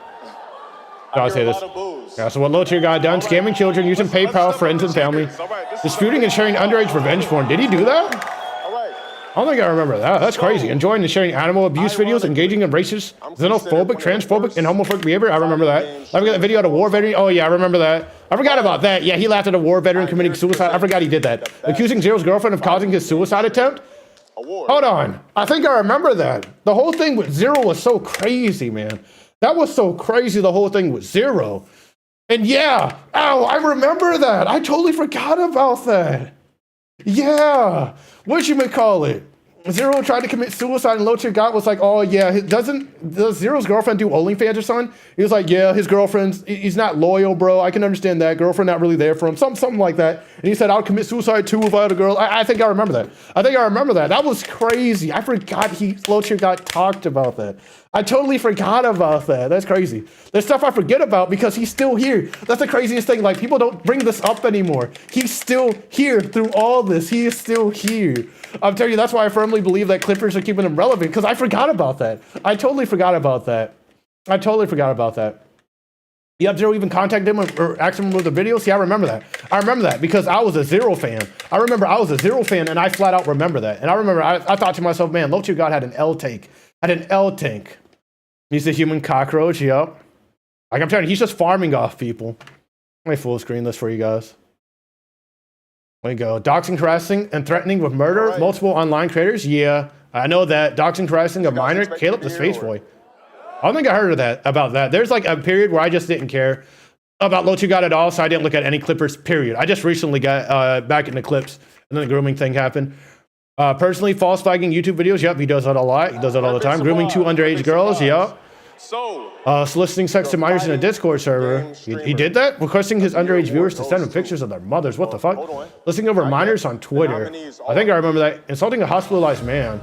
I I'll hear say a this. lot of boos. Yeah, so what LowTierGod done? Scamming children using PayPal friends and family. Disputing and sharing underage revenge porn. Did he do that? I don't think I remember that. That's crazy. Enjoying and sharing animal abuse videos, engaging in racist, xenophobic, transphobic, and homophobic behavior. I remember that. I forgot the video of a war veteran. Oh yeah, I remember that. I forgot about that. Yeah, he laughed at a war veteran committing suicide. I forgot he did that. Accusing Zero's girlfriend of causing his suicide attempt. Hold on. I think I remember that. The whole thing with Zero was so crazy, man. That was so crazy, the whole thing with Zero. And yeah, ow, I remember that. I totally forgot about that. Yeah, whatchamacallit? Zero tried to commit suicide and LowTierGod was like, oh yeah, does Zero's girlfriend do OnlyFans or something? He was like, yeah, his girlfriend's, he's not loyal, bro. I can understand that. Girlfriend not really there for him. Something like that. And he said, I'll commit suicide too if I had a girl. I think I remember that. I think I remember that. That was crazy. I forgot LowTierGod talked about that. I totally forgot about that. That's crazy. There's stuff I forget about because he's still here. That's the craziest thing. Like, people don't bring this up anymore. He's still here through all this. He is still here. I'm telling you, that's why I firmly believe that Clippers are keeping him relevant, because I forgot about that. I totally forgot about that. I totally forgot about that. Yep, Zero even contacted him or asked him with the video. See, I remember that. I remember that because I was a Zero fan. I remember I was a Zero fan, and I flat out remember that. And I remember I thought to myself, man, LowTierGod had an L tank. He's a human cockroach, yep. Like, I'm telling you, he's just farming off people. Let me full screen this for you guys. There you go. Doxing, harassing, and threatening with murder. Multiple online creators. Yeah, I know that. Doxing, harassing a minor. Caleb the Space Boy. I don't think I heard about that. There's like a period where I just didn't care about LowTierGod at all, so I didn't look at any Clippers, period. I just recently got back into clips, and then the grooming thing happened. Personally, false flagging YouTube videos. Yep, he does that a lot. He does that all the time. Grooming 2 underage girls. Yep. So, Soliciting sex to minors in a Discord server. He did that? Requesting his underage viewers to send him pictures of their mothers. What the fuck? Listing over minors on Twitter. I think I remember that. Insulting a hospitalized man.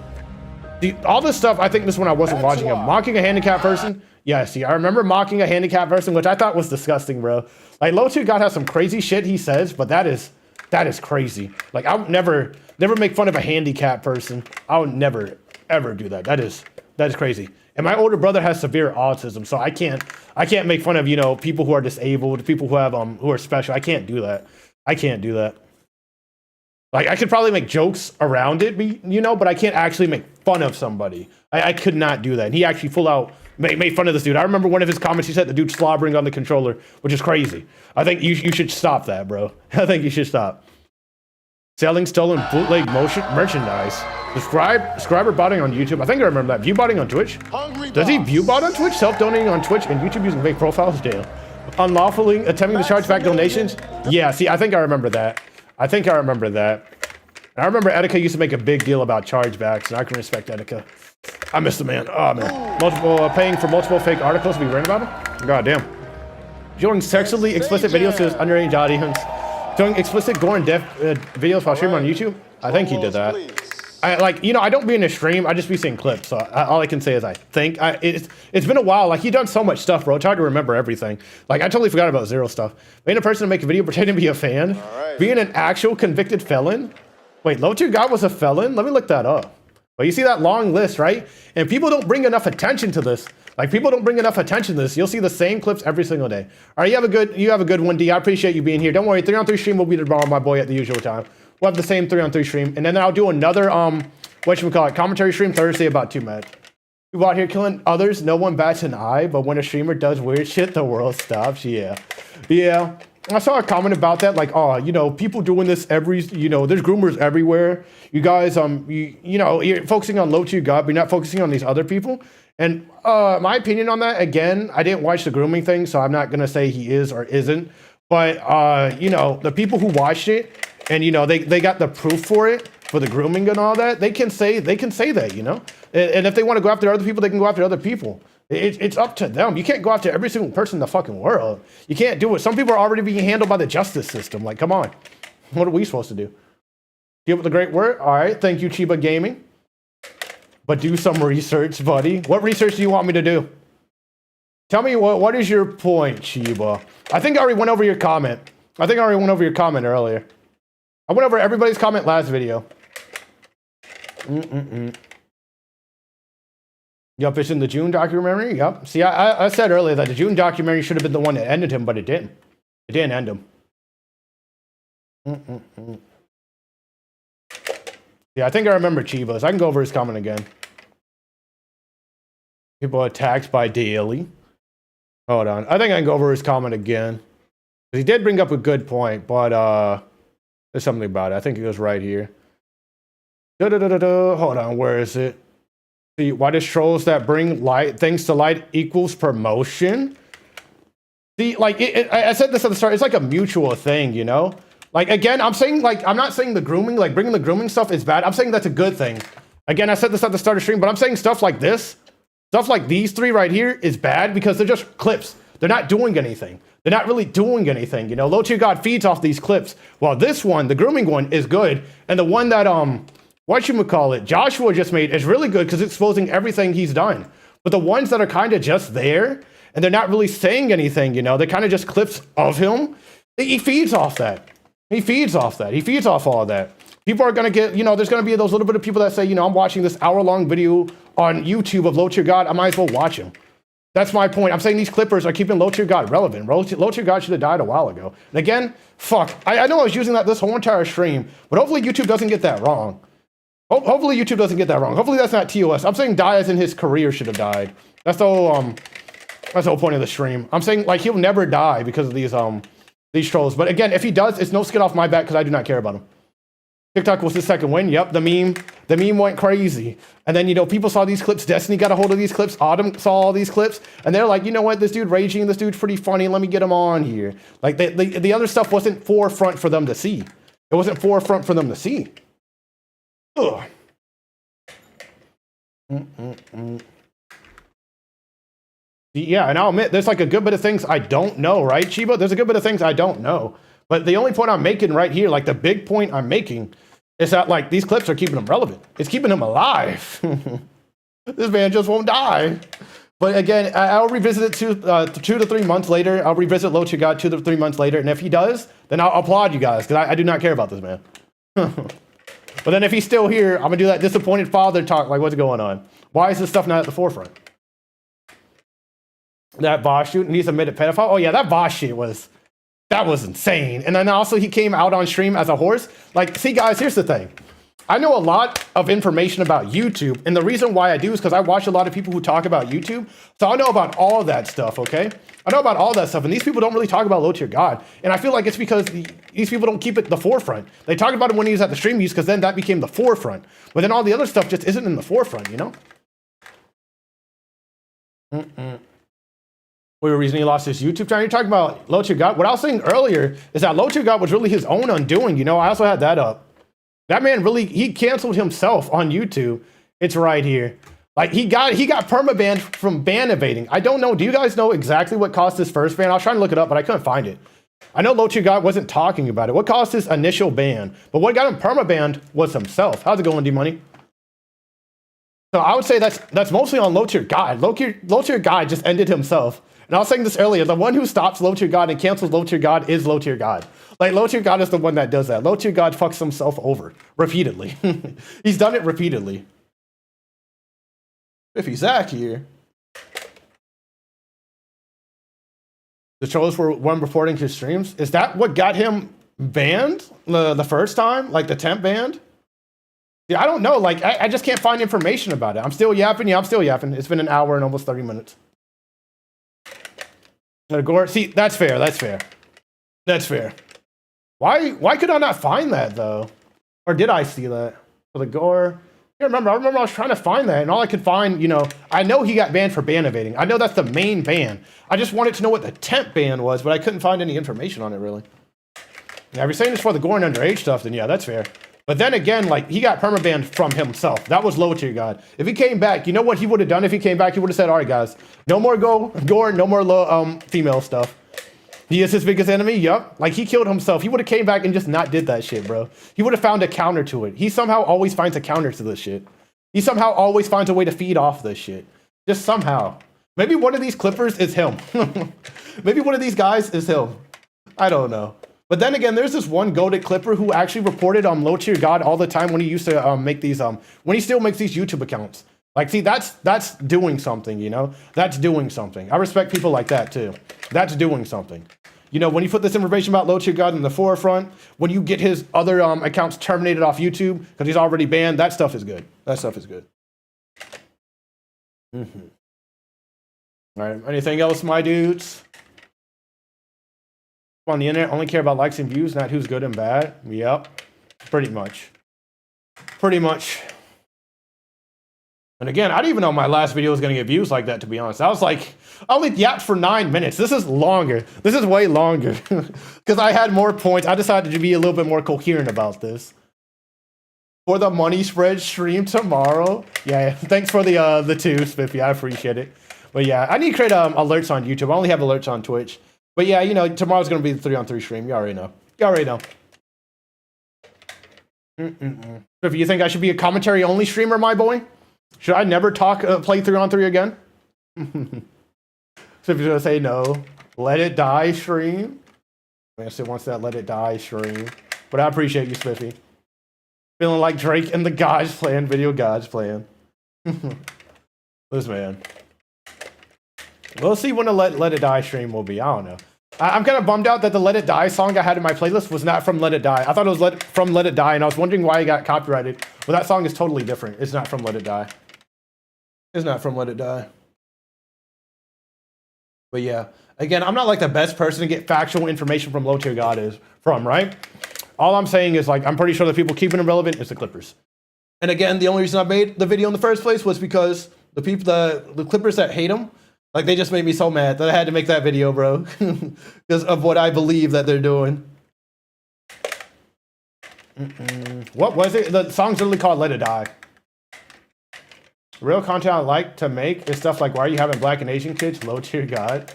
All this stuff, I think this one I wasn't watching him. Mocking a handicapped person. Yeah, see, I remember mocking a handicapped person, which I thought was disgusting, bro. Like, LowTierGod has some crazy shit he says, but that is crazy. Like, I would never make fun of a handicapped person. I would never, ever do that. That is crazy. And my older brother has severe autism, so I can't make fun of, you know, people who are disabled, people who have who are special. I can't do that. I can't do that. Like, I could probably make jokes around it, you know, but I can't actually make fun of somebody. I could not do that. And he actually full out made fun of this dude. I remember one of his comments, he said the dude slobbering on the controller, which is crazy. I think you should stop that, bro. I think you should stop. Selling stolen bootleg merchandise. Subscriber botting on YouTube. I think I remember that. View botting on Twitch. Does he view bot on Twitch? Self-donating on Twitch and YouTube using fake profiles? Damn. Unlawfully attempting to charge back donations? Yeah, see, I think I remember that. I remember Etika used to make a big deal about chargebacks, and I can respect Etika. I miss the man. Oh, man. Paying for multiple fake articles to be written about him? God damn. Showing sexually explicit videos to his underage audience. Showing explicit gore and death videos while streaming on YouTube? I think he did that. I don't be in a stream. I just be seeing clips. So all I can say is I think. It's been a while. Like, he done so much stuff, bro. It's hard to remember everything. Like, I totally forgot about Zero stuff. Being a person to make a video pretending to be a fan. Right. Being an actual convicted felon. Wait, LowTierGod was a felon? Let me look that up. But you see that long list, right? And people don't bring enough attention to this. Like, people don't bring enough attention to this. You'll see the same clips every single day. All right, you have a good one, D. I appreciate you being here. Don't worry, 3-on-3 stream will be tomorrow, my boy, at the usual time. We'll have the same 3-on-3 stream. And then I'll do another, commentary stream Thursday about 2 minutes. People out here killing others, no one bats an eye, but when a streamer does weird shit, the world stops. Yeah. I saw a comment about that, like, oh, you know, people doing this there's groomers everywhere. You guys, you're focusing on LowTierGod, but you're not focusing on these other people. And my opinion on that, again, I didn't watch the grooming thing, so I'm not gonna say he is or isn't. But the people who watched it, and they got the proof for it, for the grooming and all that, they can say that, you know. And if they want to go after other people, they can go after other people. It's up to them. You can't go after every single person in the fucking world. You can't do it. Some people are already being handled by the justice system. Like, come on. What are we supposed to do? Keep up the great work. All right. Thank you, Chiba Gaming. But do some research, buddy. What research do you want me to do? Tell me what is your point, Chiba? I think I already went over your comment. Earlier. I went over everybody's comment last video. Yup, it's in the June documentary. Yup. See, I said earlier that the June documentary should have been the one that ended him, but it didn't. It didn't end him. Yeah, I think I remember Chivas. I can go over his comment again. People attacked by Daily. Hold on. I think I can go over his comment again. He did bring up a good point, but there's something about it. I think it goes right here. Hold on, where is it? See, why does trolls that bring things to light equals promotion? See, like, I said this at the start, it's like a mutual thing, you know? Like, again, I'm not saying the grooming, like, bringing the grooming stuff is bad. I'm saying that's a good thing. Again, I said this at the start of the stream, but I'm saying stuff like this, stuff like these three right here is bad because they're just clips. They're not doing anything. They're not really doing anything, you know? LowTierGod feeds off these clips. Well, this one, the grooming one, is good. And the one that, Joshua just made is really good because it's exposing everything he's done. But the ones that are kind of just there and they're not really saying anything, you know, they're kind of just clips of him. He feeds off that. He feeds off all of that. People are going to get, there's going to be those little bit of people that say, I'm watching this hour-long video on YouTube of LowTierGod. I might as well watch him. That's my point. I'm saying these clippers are keeping LowTierGod relevant. LowTierGod should have died a while ago. And again, fuck. I know I was using that this whole entire stream, but hopefully YouTube doesn't get that wrong. Hopefully YouTube doesn't get that wrong. Hopefully that's not TOS. I'm saying die as in his career should have died. That's the whole point of the stream. I'm saying, like, he'll never die because of these trolls. But again, if he does, it's no skin off my back because I do not care about him. TikTok was the second win. Yep, the meme went crazy. And then, people saw these clips. Destiny got a hold of these clips. Autumn saw all these clips. And they're like, you know what? This dude raging. This dude's pretty funny. Let me get him on here. Like, the other stuff wasn't forefront for them to see. It wasn't forefront for them to see. Ugh. Yeah, and I'll admit, there's like a good bit of things I don't know, right, Chiba? There's a good bit of things I don't know. But the only point I'm making right here, like the big point I'm making, is that like these clips are keeping them relevant. It's keeping them alive. This man just won't die. But again, I'll revisit it 2 to 3 months later. I'll revisit Low Tier God 2 to 3 months later. And if he does, then I'll applaud you guys, because I do not care about this man. But then if he's still here, I'm going to do that disappointed father talk, like what's going on? Why is this stuff not at the forefront? That Vosh shoot, and he's admitted pedophile. Oh yeah, that Vosh shit was insane. And then also he came out on stream as a horse. Like, see guys, here's the thing. I know a lot of information about YouTube, and the reason why I do is because I watch a lot of people who talk about YouTube. So I know about all that stuff, okay? I know about all that stuff, and these people don't really talk about Low Tier God. And I feel like it's because these people don't keep it the forefront. They talk about it when he was at the stream use, because then that became the forefront. But then all the other stuff just isn't in the forefront, you know? What reason he lost his YouTube channel? You're talking about Low Tier God. What I was saying earlier is that Low Tier God was really his own undoing, you know? I also had that up. That man really, he canceled himself on YouTube. It's right here. Like he got permabanned from ban evading. I don't know. Do you guys know exactly what caused his first ban? I was trying to look it up, but I couldn't find it. I know Low Tier God wasn't talking about it. What caused his initial ban? But what got him permabanned was himself. How's it going, D-Money? So I would say that's mostly on Low Tier God. Low Tier God just ended himself. And I was saying this earlier, the one who stops Low Tier God and cancels Low Tier God is Low Tier God. Like, Low Tier God is the one that does that. Low Tier God fucks himself over repeatedly. He's done it repeatedly. If he's Zach here. The trolls were one reporting his streams. Is that what got him banned the first time? Like the temp banned? Yeah, I don't know. Like, I just can't find information about it. I'm still yapping. Yeah, I'm still yapping. It's been an hour and almost 30 minutes. Gore, see, that's fair. That's fair. That's fair. Why could I not find that though? Or did I see that? For the Gore? I remember I was trying to find that, and all I could find, you know, I know he got banned for ban evading. I know that's the main ban. I just wanted to know what the temp ban was, but I couldn't find any information on it really. Now, if you're saying it's for the Gore and underage stuff, then yeah, that's fair. But then again, like, he got permabanned from himself. That was Low Tier God. If he came back, you know what he would have done if he came back? He would have said, all right, guys, no more Gore, no more female stuff. He is his biggest enemy? Yup. Like, he killed himself. He would have came back and just not did that shit, bro. He would have found a counter to it. He somehow always finds a counter to this shit. He somehow always finds a way to feed off this shit. Just somehow. Maybe one of these clippers is him. Maybe one of these guys is him. I don't know. But then again, there's this one goated clipper who actually reported on Low Tier God all the time when he used to make these, when he still makes these YouTube accounts. Like, see, that's doing something, you know? That's doing something. I respect people like that, too. That's doing something. You know, when you put this information about Low Tier God in the forefront, when you get his other accounts terminated off YouTube because he's already banned, that stuff is good. That stuff is good. All right, anything else, my dudes? On the internet, only care about likes and views, not who's good and bad. Yep, pretty much. Pretty much. And again, I didn't even know my last video was going to get views like that, to be honest. I was like, I only yapped for 9 minutes. This is longer. This is way longer. Because I had more points. I decided to be a little bit more coherent about this. For the money spread stream tomorrow. Yeah, thanks for the 2, Spiffy. I appreciate it. But yeah, I need to create alerts on YouTube. I only have alerts on Twitch. But yeah, you know, tomorrow's going to be the 3-on-3 stream. You already know. You already know. If you think I should be a commentary-only streamer, my boy? Should I never play 3-on-3 again? So if you're going to say no, let it die stream. Man still wants that let it die stream. But I appreciate you, Spiffy. Feeling like Drake and the Gods playing, video Gods playing. This man. We'll see when the let it die stream will be. I don't know. I'm kind of bummed out that the Let It Die song I had in my playlist was not from Let It Die. I thought it was from Let It Die, and I was wondering why it got copyrighted. Well, that song is totally different. It's not from Let It Die. It's not from Let It Die. But yeah, again, I'm not like the best person to get factual information from Low Tier God is from, right? All I'm saying is, like, I'm pretty sure the people keeping it relevant is the Clippers. And again, the only reason I made the video in the first place was because the people, the Clippers that hate him, like, they just made me so mad that I had to make that video, bro. Because of what I believe that they're doing. What was it? The song's literally called Let It Die. Real content I like to make is stuff like, why are you having black and Asian kids? Low tier God.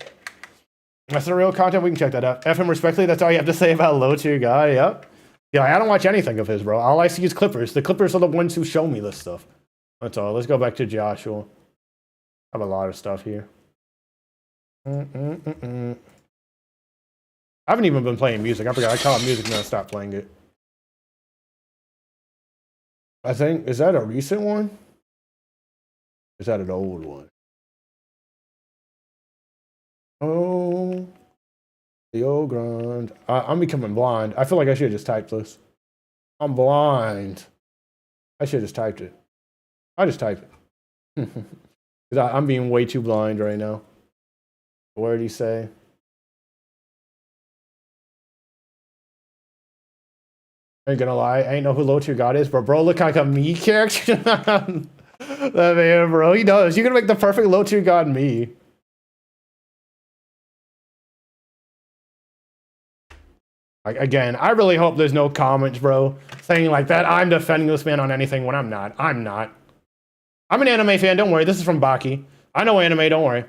That's the real content. We can check that out. FM respectfully, that's all you have to say about Low Tier God. Yep. Yeah, I don't watch anything of his, bro. All I see is Clippers. The Clippers are the ones who show me this stuff. That's all. Let's go back to Joshua. I have a lot of stuff here. I haven't even been playing music. I forgot. I call it music and then I stopped playing it. I think, is that a recent one? Is that an old one? Oh, the old grind. I'm becoming blind. I feel like I should have just typed this. I'm blind. I should have just typed it. I just typed it. I'm being way too blind right now. What did he say? I ain't gonna lie, I ain't know who Low Tier God is, but bro, look like a me character. That man, bro, he does. You're gonna make the perfect Low Tier God me. Like, again, I really hope there's no comments, bro, saying like that I'm defending this man on anything when I'm not. I'm not. I'm an anime fan, don't worry. This is from Baki. I know anime, don't worry.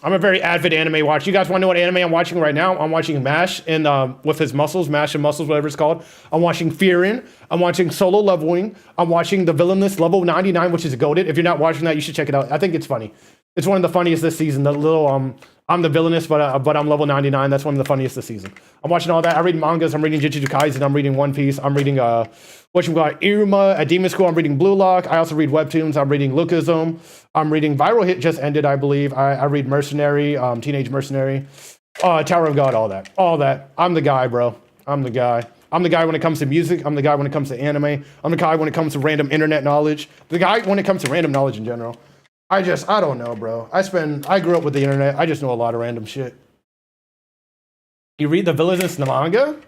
I'm a very avid anime watcher. You guys want to know what anime I'm watching right now? I'm watching MASH and with his muscles, MASH and muscles, whatever it's called. I'm watching Fearin'. I'm watching Solo Leveling. I'm watching The Villainous Level 99, which is goated. If you're not watching that, you should check it out. I think it's funny. It's one of the funniest this season. The little I'm the villainous, but I'm level 99. That's one of the funniest this season. I'm watching all that. I read mangas. I'm reading Jujutsu Kaisen. I'm reading One Piece. I'm reading what you got, Iruma at Demon School. I'm reading Blue Lock. I also read webtoons. I'm reading Lookism. I'm reading Viral Hit just ended, I believe. I read Mercenary, Teenage Mercenary, Tower of God, all that. I'm the guy, bro. I'm the guy. I'm the guy when it comes to music. I'm the guy when it comes to anime. I'm the guy when it comes to random internet knowledge. The guy when it comes to random knowledge in general. I don't know, bro. I grew up with the internet. I just know a lot of random shit. You read The Villainous manga?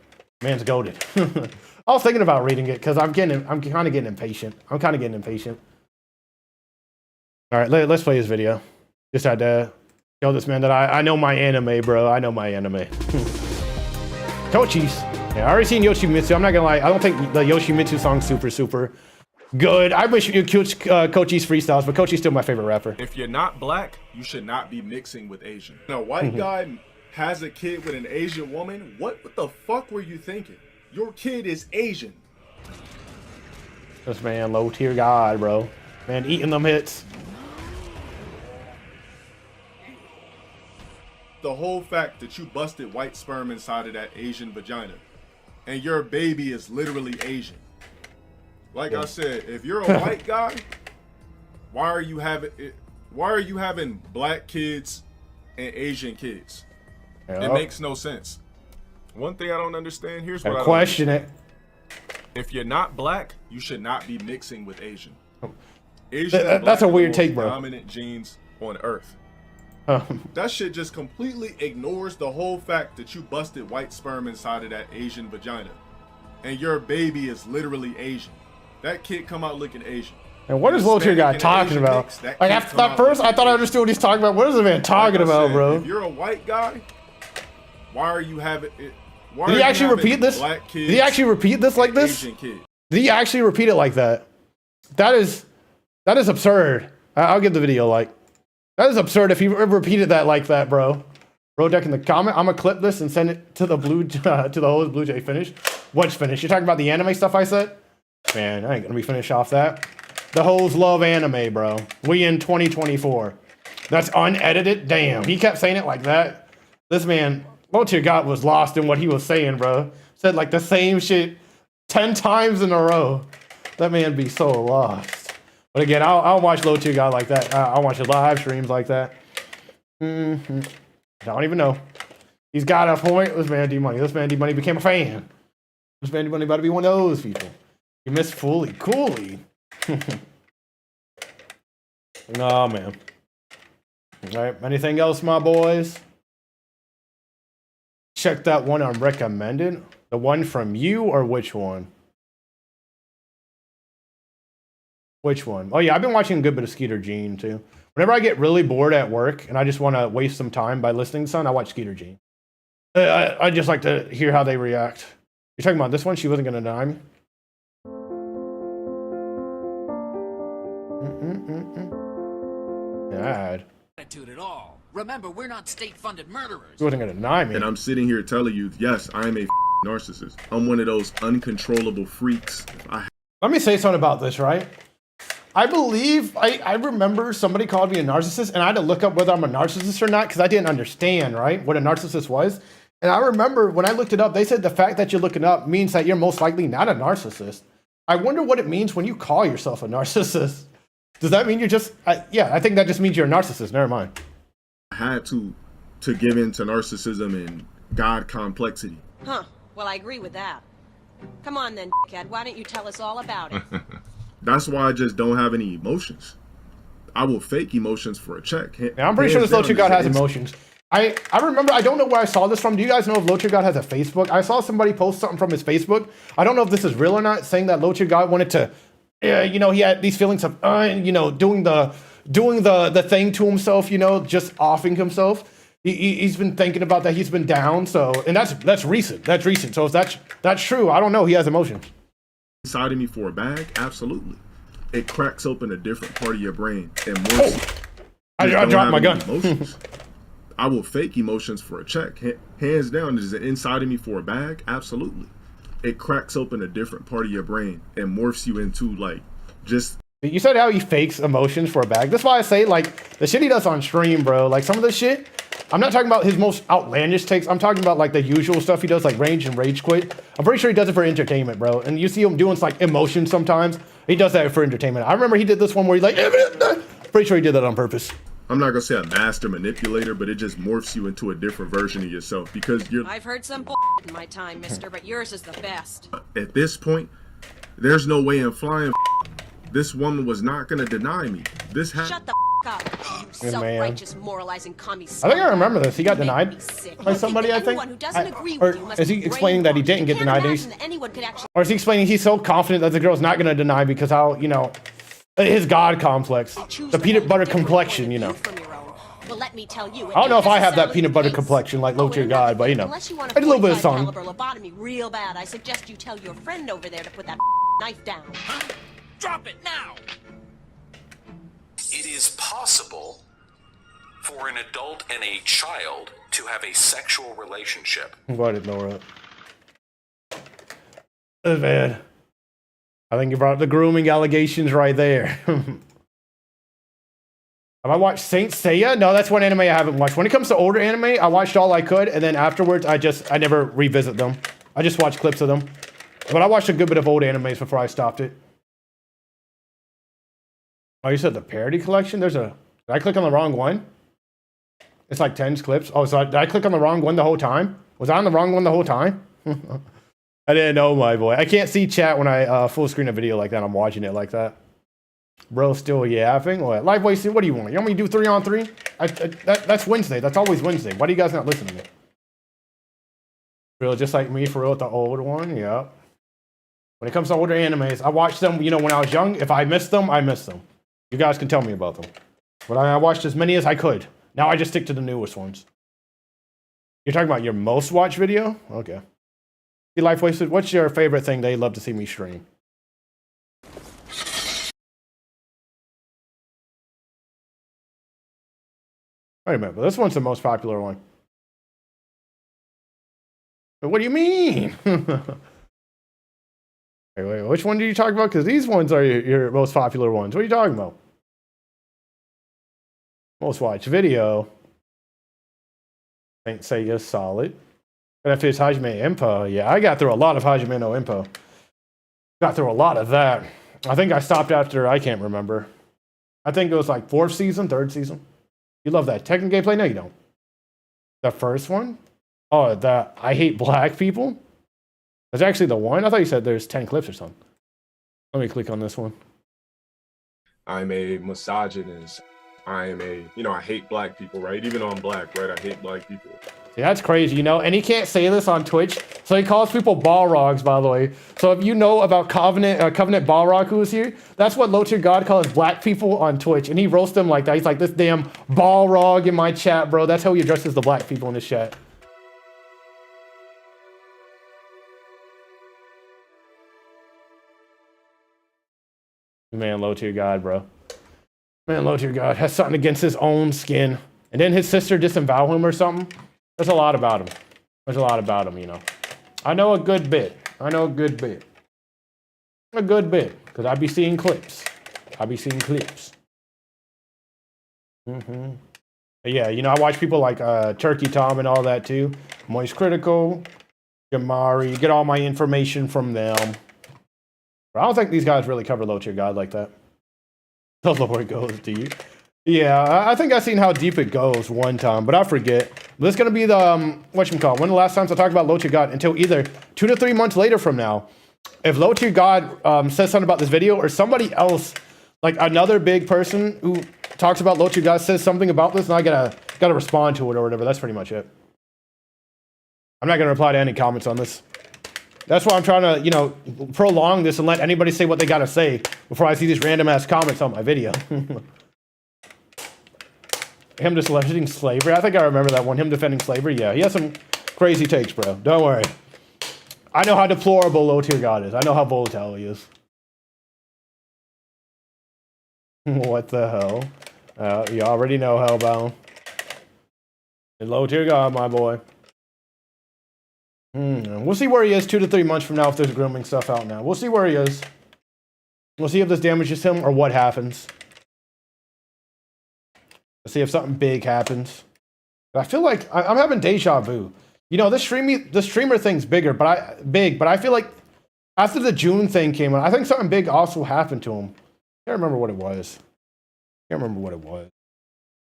Man's goated. I was thinking about reading it because I'm kind of getting impatient. All right, let's play this video. Just had to show this man that I know my anime, bro. I know my anime. Kochis. Yeah, I already seen Yoshimitsu. I'm not gonna lie. I don't think the Yoshimitsu song's super good. I wish you could Kochi's freestyles, but Kochi's still my favorite rapper. If you're not black, you should not be mixing with Asian. A white guy has a kid with an Asian woman. What the fuck were you thinking? Your kid is Asian. This man, Low Tier God, bro. Man, eating them hits. The whole fact that you busted white sperm inside of that Asian vagina, and your baby is literally Asian. Like I said, if you're a white guy, why are you having black kids and Asian kids? Yep. It makes no sense. One thing I don't understand, here's what I don't question it. If you're not black, you should not be mixing with Asian. That's a weird take, bro. Dominant genes on Earth. That shit just completely ignores the whole fact that you busted white sperm inside of that Asian vagina, and your baby is literally Asian. That kid come out looking Asian. And what is Low Tier God talking about? Like at first, I thought I understood what he's talking about. What is the man talking about, bro? If you're a white guy, why are you having it? Did he actually repeat this? Did he actually repeat this like this? Did he actually repeat it like that? That is absurd. I'll give the video like. That is absurd if he repeated that like that, bro. Bro, deck in the comment. I'm gonna clip this and send it to the whole Blue Jay finish. Which finish? You're talking about the anime stuff I said? Man, I ain't gonna be finished off that. The hoes love anime, bro. We in 2024. That's unedited. Damn, he kept saying it like that. This man, Low Tier God, was lost in what he was saying, bro. Said like the same shit 10 times in a row. That man be so lost. But again, I'll watch Low Tier God like that. I'll watch live streams like that. I don't even know. He's got a point. This man D-Money. This man D-Money became a fan. This man D-Money about to be one of those people. You missed Fully. Coolly. Oh, man. All right. Anything else, my boys? Check that one I'm recommended. The one from you or which one? Which one? Oh, yeah, I've been watching a good bit of Skeeter Gene, too. Whenever I get really bored at work and I just want to waste some time by listening to something, I watch Skeeter Gene. I just like to hear how they react. You're talking about this one? She wasn't going to dime? Dad. Attitude at all. Remember, we're not state-funded murderers. He wasn't gonna deny me. And I'm sitting here telling you, yes, I am a narcissist. I'm one of those uncontrollable freaks. Let me say something about this, right? I believe, I remember somebody called me a narcissist, and I had to look up whether I'm a narcissist or not because I didn't understand, right, what a narcissist was. And I remember when I looked it up, they said the fact that you're looking up means that you're most likely not a narcissist. I wonder what it means when you call yourself a narcissist. Does that mean you're just, yeah, I think that just means you're a narcissist. Never mind. I had to give in to narcissism and God complexity. Huh. Well, I agree with that. Come on then, dickhead. Why don't you tell us all about it? That's why I just don't have any emotions. I will fake emotions for a check. Yeah, I'm pretty sure this LowTierGod has emotions. I remember, I don't know where I saw this from. Do you guys know if LowTierGod has a Facebook? I saw somebody post something from his Facebook. I don't know if this is real or not, saying that LowTierGod wanted to, you know, he had these feelings of, you know, doing the thing to himself, you know, just offing himself. He's been thinking about that. He's been down. So, and that's recent. That's recent. So if that's true, I don't know. He has emotions. Inside of me for a bag? Absolutely. It cracks open a different part of your brain. And once I dropped my gun. Emotions, I will fake emotions for a check. Hands down, is it inside of me for a bag? Absolutely. It cracks open a different part of your brain and morphs you into like just. You said how he fakes emotions for a bag. That's why I say like the shit he does on stream, bro. Like some of this shit. I'm not talking about his most outlandish takes. I'm talking about like the usual stuff he does, like rage and rage quit. I'm pretty sure he does it for entertainment, bro. And you see him doing like emotions sometimes. He does that for entertainment. I remember he did this one where he's like, pretty sure he did that on purpose. I'm not gonna say a master manipulator, but it just morphs you into a different version of yourself because you're. I've heard some in my time, mister, but yours is the best. At this point, there's no way in flying. This woman was not gonna deny me. This happened. Shut the up, you self-righteous, moralizing commie. I think I remember this. He got denied by somebody, I think. Or is he explaining that he didn't get denied? Or is he explaining he's so confident that the girl's not going to deny because how, you know, his God complex, the peanut butter complexion, you know. Well, let me tell you, I don't know if I have that peanut butter complexion like LowTierGod, but you know, I did a little bit of song. Lobotomy real bad. I suggest you tell your friend over there to put that knife down. Drop it now! It is possible for an adult and a child to have a sexual relationship. Go ahead, Laura. That's bad. I think you brought up the grooming allegations right there. Have I watched Saint Seiya? No, that's one anime I haven't watched. When it comes to older anime, I watched all I could, and then afterwards, I never revisit them. I just watch clips of them. But I watched a good bit of old animes before I stopped it. Oh, you said the parody collection? Did I click on the wrong one? It's like 10 clips. Oh, so did I click on the wrong one the whole time? Was I on the wrong one the whole time? I didn't know, my boy. I can't see chat when I full screen a video like that. I'm watching it like that. Bro, still yapping? What? Live wasted? What do you want? You want me to do 3-on-3? That's Wednesday. That's always Wednesday. Why do you guys not listen to me? Real, just like me, for real, with the old one? Yep. When it comes to older animes, I watched them, you know, when I was young. If I missed them, I missed them. You guys can tell me about them. But I watched as many as I could. Now I just stick to the newest ones. You're talking about your most watched video? Okay. See, Life Wasted, what's your favorite thing they love to see me stream? Wait a minute, but this one's the most popular one. But what do you mean? Wait, which one do you talk about? Because these ones are your most popular ones. What are you talking about? Most watched video. Saint Seiya solid. But if it's Hajime Impo, yeah, I got through a lot of Hajime no Impo. Got through a lot of that. I think I stopped after, I can't remember. I think it was like 4th season, 3rd season. You love that Tekken gameplay? No, you don't. The first one? Oh, the I Hate Black People? That's actually the one? I thought you said there's 10 clips or something. Let me click on this one. I'm a misogynist. I am a, you know, I hate black people, right? Even though I'm black, right? I hate black people. Yeah, that's crazy, you know? And he can't say this on Twitch, so he calls people Balrogs, by the way. So if you know about Covenant Balrog who is here, that's what LowTierGod calls black people on Twitch. And he roasts them like that. He's like, this damn Balrog in my chat, bro. That's how he addresses the black people in his chat. Man, LowTierGod, bro. Man, LowTierGod has something against his own skin. And then his sister disavow him or something. There's a lot about him. There's a lot about him, you know. I know a good bit. I know a good bit. A good bit. Because I be seeing clips. I be seeing clips. Yeah, you know, I watch people like Turkey Tom and all that too. Moist Critical, Jamari, get all my information from them. But I don't think these guys really cover LowTierGod like that. The Lord goes deep. Yeah, I think I've seen how deep it goes one time, but I forget. This is going to be the, whatchamacallit, one of the last times I talked about LowTierGod until either 2 to 3 months later from now. If LowTierGod says something about this video or somebody else, like another big person who talks about LowTierGod says something about this, and I gotta respond to it or whatever. That's pretty much it. I'm not gonna reply to any comments on this. That's why I'm trying to, you know, prolong this and let anybody say what they gotta say before I see these random ass comments on my video. Him defending slavery. I think I remember that one. Him defending slavery. Yeah, he has some crazy takes, bro. Don't worry. I know how deplorable LowTierGod is. I know how volatile he is. What the hell? You already know, Hellbound. And LowTierGod, my boy. We'll see where he is 2 to 3 months from now if there's grooming stuff out now. We'll see where he is. We'll see if this damages him or what happens. Let's see if something big happens. I feel like I'm having deja vu. You know, the streamer thing's bigger, but I feel like after the June thing came out, I think something big also happened to him. Can't remember what it was.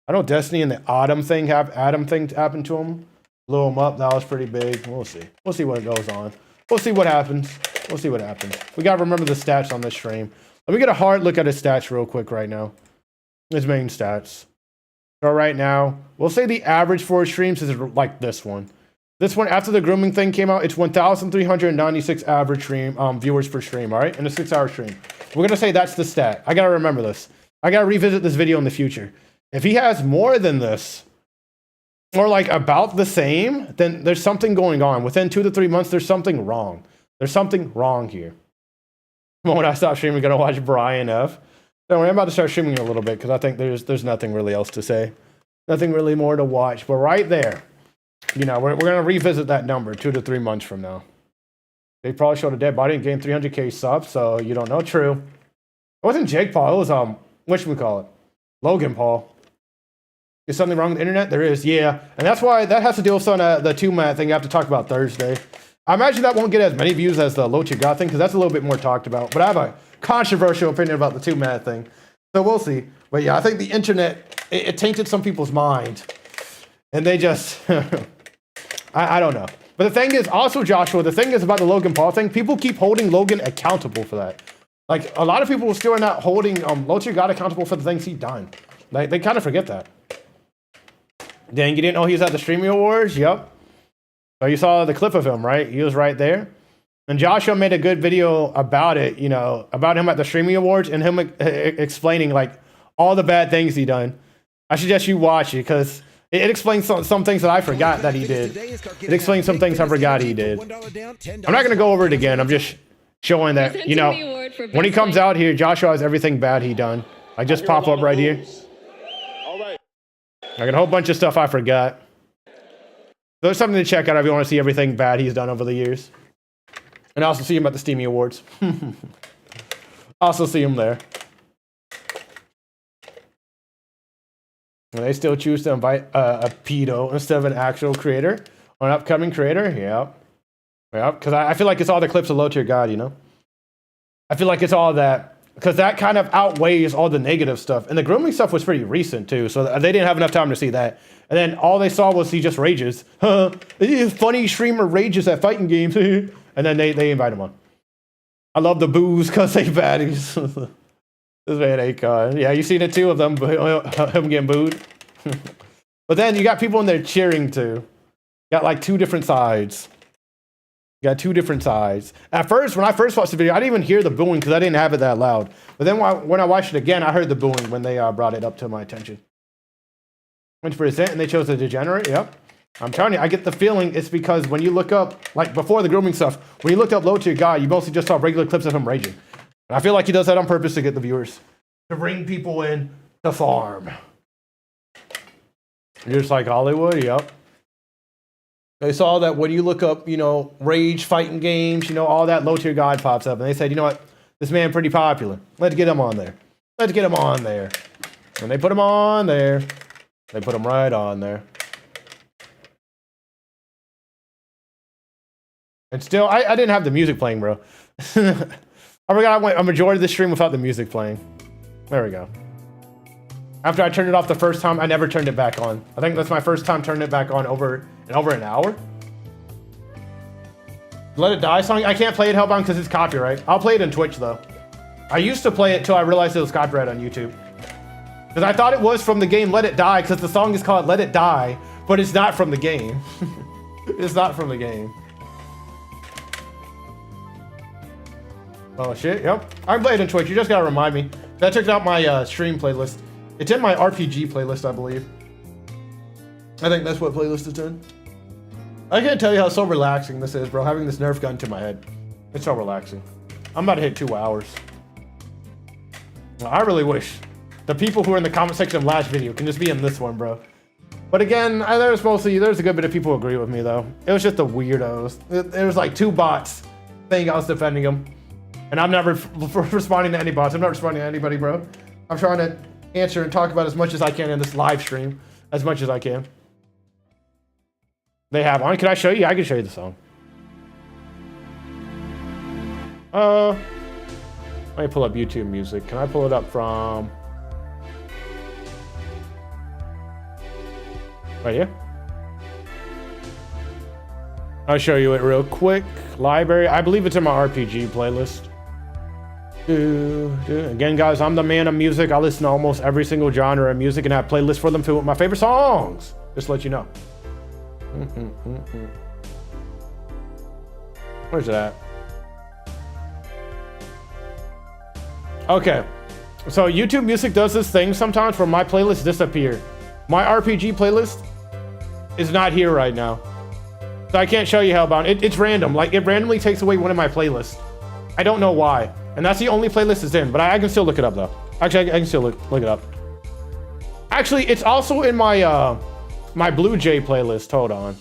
I know Destiny and the Adam thing happened to him. Blew him up. That was pretty big. We'll see. We'll see what goes on. We'll see what happens. We'll see what happens. We gotta remember the stats on this stream. Let me get a hard look at his stats real quick right now. His main stats. So right now, we'll say the average for his streams is like this one. This one, after the grooming thing came out, it's 1,396 average stream viewers per stream, all right? In a 6-hour stream. We're going to say that's the stat. I got to remember this. I got to revisit this video in the future. If he has more than this, or like about the same, then there's something going on. Within 2 to 3 months, there's something wrong. There's something wrong here. When I stop streaming, I'm going to watch Brian F. Don't worry, I'm about to start streaming in a little bit because I think there's nothing really else to say. Nothing really more to watch. But right there, you know, we're going to revisit that number 2 to 3 months from now. They probably showed a dead body and gained 300k subs, so you don't know. True. It wasn't Jake Paul. It was, whatchamacallit? Logan Paul. Is something wrong with the internet? There is, yeah. And that's why that has to deal with some the 2-man thing I have to talk about Thursday. I imagine that won't get as many views as the LowTierGod thing because that's a little bit more talked about. But I have a controversial opinion about the 2-man thing. So we'll see. But yeah, I think the internet, it tainted some people's mind. And they just, I don't know. But the thing is, also Joshua, the thing is about the Logan Paul thing, people keep holding Logan accountable for that. Like, a lot of people still are not holding LowTierGod accountable for the things he's done. Like, they kind of forget that. Dang, you didn't know he was at the Streaming Awards? Yep. So you saw the clip of him, right? He was right there. And Joshua made a good video about it, you know, about him at the Streaming Awards and him explaining, like, all the bad things he done. I suggest you watch it because it explains some things that I forgot that he did. It explains some things I forgot he did. I'm not going to go over it again. I'm just showing that, you know, when he comes out here, Joshua has everything bad he done. I just pop up right here. I got a whole bunch of stuff I forgot. There's something to check out if you want to see everything bad he's done over the years. And I also see him at the Steamy Awards. Also see him there. And they still choose to invite a pedo instead of an actual creator. Or an upcoming creator? Yeah. Yeah, because I feel like it's all the clips of LowTierGod, you know? I feel like it's all that. Because that kind of outweighs all the negative stuff. And the grooming stuff was pretty recent, too. So they didn't have enough time to see that. And then all they saw was he just rages. Funny streamer rages at fighting games. And then they invite him on. I love the boos because they baddies. This man ain't God. Yeah, you seen it too of them, him getting booed. But then you got people in there cheering too. Got like 2 different sides. You got 2 different sides. At first, when I first watched the video, I didn't even hear the booing because I didn't have it that loud. But then when I watched it again, I heard the booing when they brought it up to my attention. 20%, and they chose a degenerate. Yep. I'm telling you, I get the feeling it's because when you look up, like before the grooming stuff, when you looked up LowTierGod, you mostly just saw regular clips of him raging. And I feel like he does that on purpose to get the viewers, to bring people in, The farm. Just like Hollywood, yep. They saw that when you look up, you know, rage fighting games, you know, all that low tier god pops up. And they said, you know what? This man pretty popular. Let's get him on there. Let's get him on there. And they put him on there. They put him right on there. And still, I didn't have the music playing, bro. I forgot I went a majority of the stream without the music playing. There we go. After I turned it off the first time, I never turned it back on. I think that's my first time turning it back on over an hour. Let It Die song? I can't play it Hellbound because it's copyright. I'll play it in Twitch though. I used to play it till I realized it was copyright on YouTube. Because I thought it was from the game Let It Die because the song is called Let It Die, but it's not from the game. It's not from the game. Oh shit, yep. I can play it in Twitch, you just gotta remind me. I checked out my stream playlist. It's in my RPG playlist, I believe. I think that's what playlist it's in. I can't tell you how so relaxing this is, bro, having this Nerf gun to my head. It's so relaxing. I'm about to hit 2 hours. I really wish the people who are in the comment section of last video can just be in this one, bro. But again, there's a good bit of people who agree with me, though. It was just the weirdos. It was like 2 bots saying I was defending them. And I'm not responding to any bots. I'm not responding to anybody, bro. I'm trying to answer and talk about as much as I can in this live stream. As much as I can. They have one. Can I show you? I can show you the song. Let me pull up YouTube music. Can I pull it up from... right here? I'll show you it real quick. Library. I believe it's in my RPG playlist. Again, guys, I'm the man of music. I listen to almost every single genre of music and have playlists for them filled with my favorite songs. Just to let you know. Where's it at? Okay. So YouTube music does this thing sometimes where my playlists disappear. My RPG playlist is not here right now. So I can't show you Hellbound. It's random. Like, it randomly takes away one of my playlists. I don't know why. And that's the only playlist it's in. But I can still look it up, though. Actually, I can still look it up. Actually, it's also in my my Blue Jay playlist. Hold on.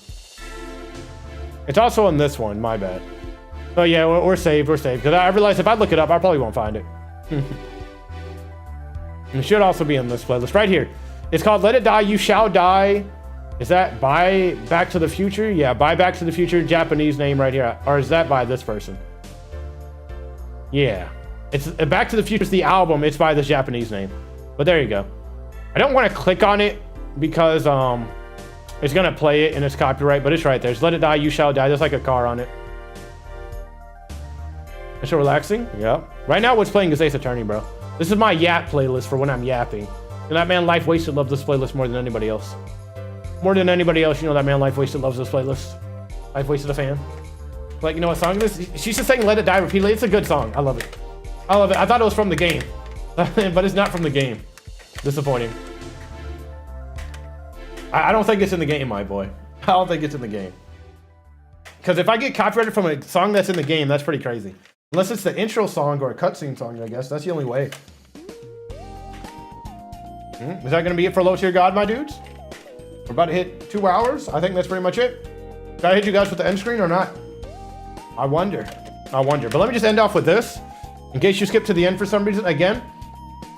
It's also in this one. My bad. So yeah, we're saved. We're saved. Because I realized if I look it up, I probably won't find it. It should also be in this playlist. Right here. It's called Let It Die, You Shall Die. Is that by Back to the Future? Yeah, by Back to the Future, Japanese name right here. Or is that by this person? Yeah. It's Back to the Future is the album. It's by this Japanese name. But there you go. I don't want to click on it because it's going to play it and it's copyright, but it's right there. It's Let It Die, You Shall Die. There's like a car on it. It's so relaxing. Yeah. Right now what's playing is Ace Attorney, bro. This is my yap playlist for when I'm yapping. And that man Life Wasted loves this playlist more than anybody else. More than anybody else, you know that man Life Wasted loves this playlist. Life Wasted a fan. Like, you know what song this is? She's just saying Let It Die repeatedly. It's a good song. I love it. I love it. I thought it was from the game. But it's not from the game. Disappointing. I don't think it's in the game, my boy. I don't think it's in the game. Because if I get copyrighted from a song that's in the game, that's pretty crazy. Unless it's the intro song or a cutscene song, I guess. That's the only way. Is that going to be it for Low Tier God, my dudes? We're about to hit 2 hours. I think that's pretty much it. Did I hit you guys with the end screen or not? I wonder. I wonder. But let me just end off with this. In case you skipped to the end for some reason. Again,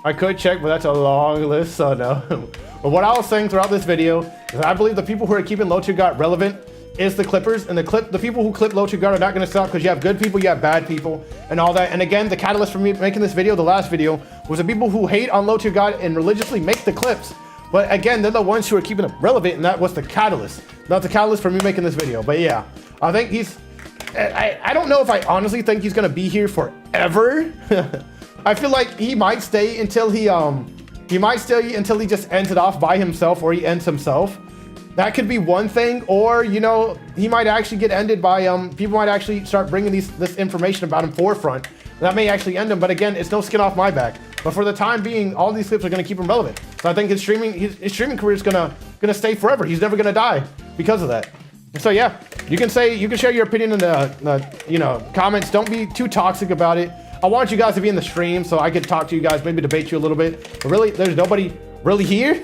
I could check, but that's a long list, so no. But what I was saying throughout this video is I believe the people who are keeping Low Tier God relevant is the clippers. And the people who clip Low Tier God are not going to stop because you have good people, you have bad people, and all that. And again, the catalyst for me making this video, the last video, was the people who hate on Low Tier God and religiously make the clips. But again, they're the ones who are keeping it relevant, and that was the catalyst. Not the catalyst for me making this video. But yeah, I think I don't know if I honestly think he's gonna be here forever. I feel like he might stay until he just ends it off by himself, or he ends himself. That could be one thing, or you know, he might actually get ended by people might actually start bringing this information about him forefront. That may actually end him, but again, it's no skin off my back. But for the time being, all these clips are going to keep him relevant. So I think his streaming career is gonna stay forever. He's never gonna die because of that. So yeah, you can share your opinion in the comments. Don't be too toxic about it. I want you guys to be in the stream so I could talk to you guys, maybe debate you a little bit. But really, there's nobody really here.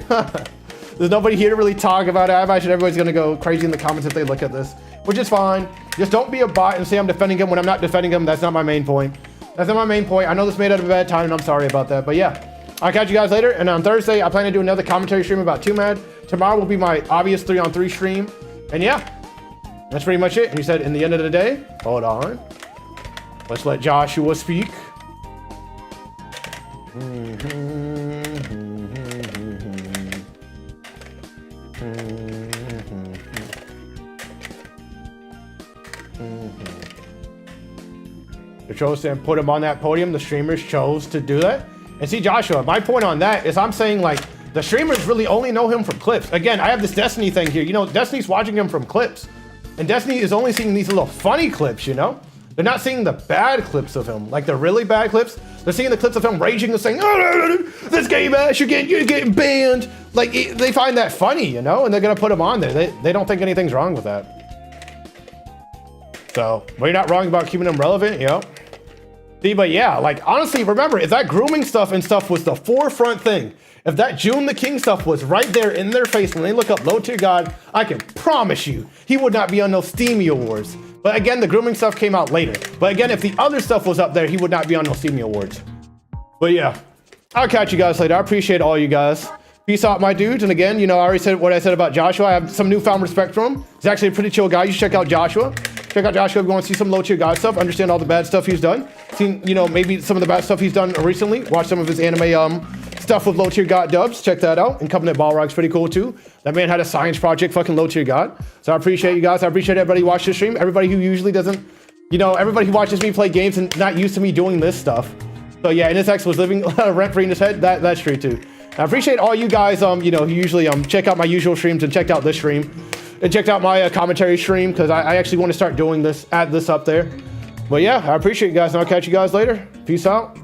There's nobody here to really talk about it. I imagine everybody's gonna go crazy in the comments if they look at this, which is fine. Just don't be a bot and say I'm defending him when I'm not defending him. That's not my main point. That's not my main point. I know this made it a bad time and I'm sorry about that. But yeah, I'll catch you guys later. And on Thursday, I plan to do another commentary stream about 2Mad. Tomorrow will be my obvious 3-on-3 stream. And yeah, that's pretty much it. And he said, in the end of the day, hold on. Let's let Joshua speak. They chose to put him on that podium. The streamers chose to do that. And see, Joshua, my point on that is I'm saying, like, the streamers really only know him from clips. Again, I have this Destiny thing here. You know, Destiny's watching him from clips. And Destiny is only seeing these little funny clips, you know? They're not seeing the bad clips of him, like the really bad clips. They're seeing the clips of him raging and saying, oh, this game ass, you're getting banned. Like, they find that funny, you know? And they're gonna put him on there. They don't think anything's wrong with that. So, well, you're not wrong about keeping them relevant, you know? See, but yeah, like, honestly, remember, if that grooming stuff and stuff was the forefront thing, if that June the King stuff was right there in their face when they look up Low Tier God, I can promise you, he would not be on those Steamy Awards. But again, the grooming stuff came out later. But again, if the other stuff was up there, he would not be on those Steamy Awards. But yeah, I'll catch you guys later. I appreciate all you guys. Peace out, my dudes. And again, you know, I already said what I said about Joshua. I have some newfound respect for him. He's actually a pretty chill guy. You should check out Joshua. Check out Joshua if you want to see some Low Tier God stuff. Understand all the bad stuff he's done. Seen, you know, maybe some of the bad stuff he's done recently. Watch some of his anime stuff with Low Tier God dubs. Check that out. And Covenant Balrog's pretty cool too. That man had a science project, fucking Low Tier God. So I appreciate you guys. I appreciate everybody who watched the stream. Everybody who usually doesn't, you know, everybody who watches me play games and not used to me doing this stuff. So yeah, NSX was living rent-free in his head. That's true too. I appreciate all you guys, you know, who usually check out my usual streams and checked out this stream. And checked out my commentary stream, because I actually want to start doing this, add this up there. But yeah, I appreciate you guys, and I'll catch you guys later. Peace out.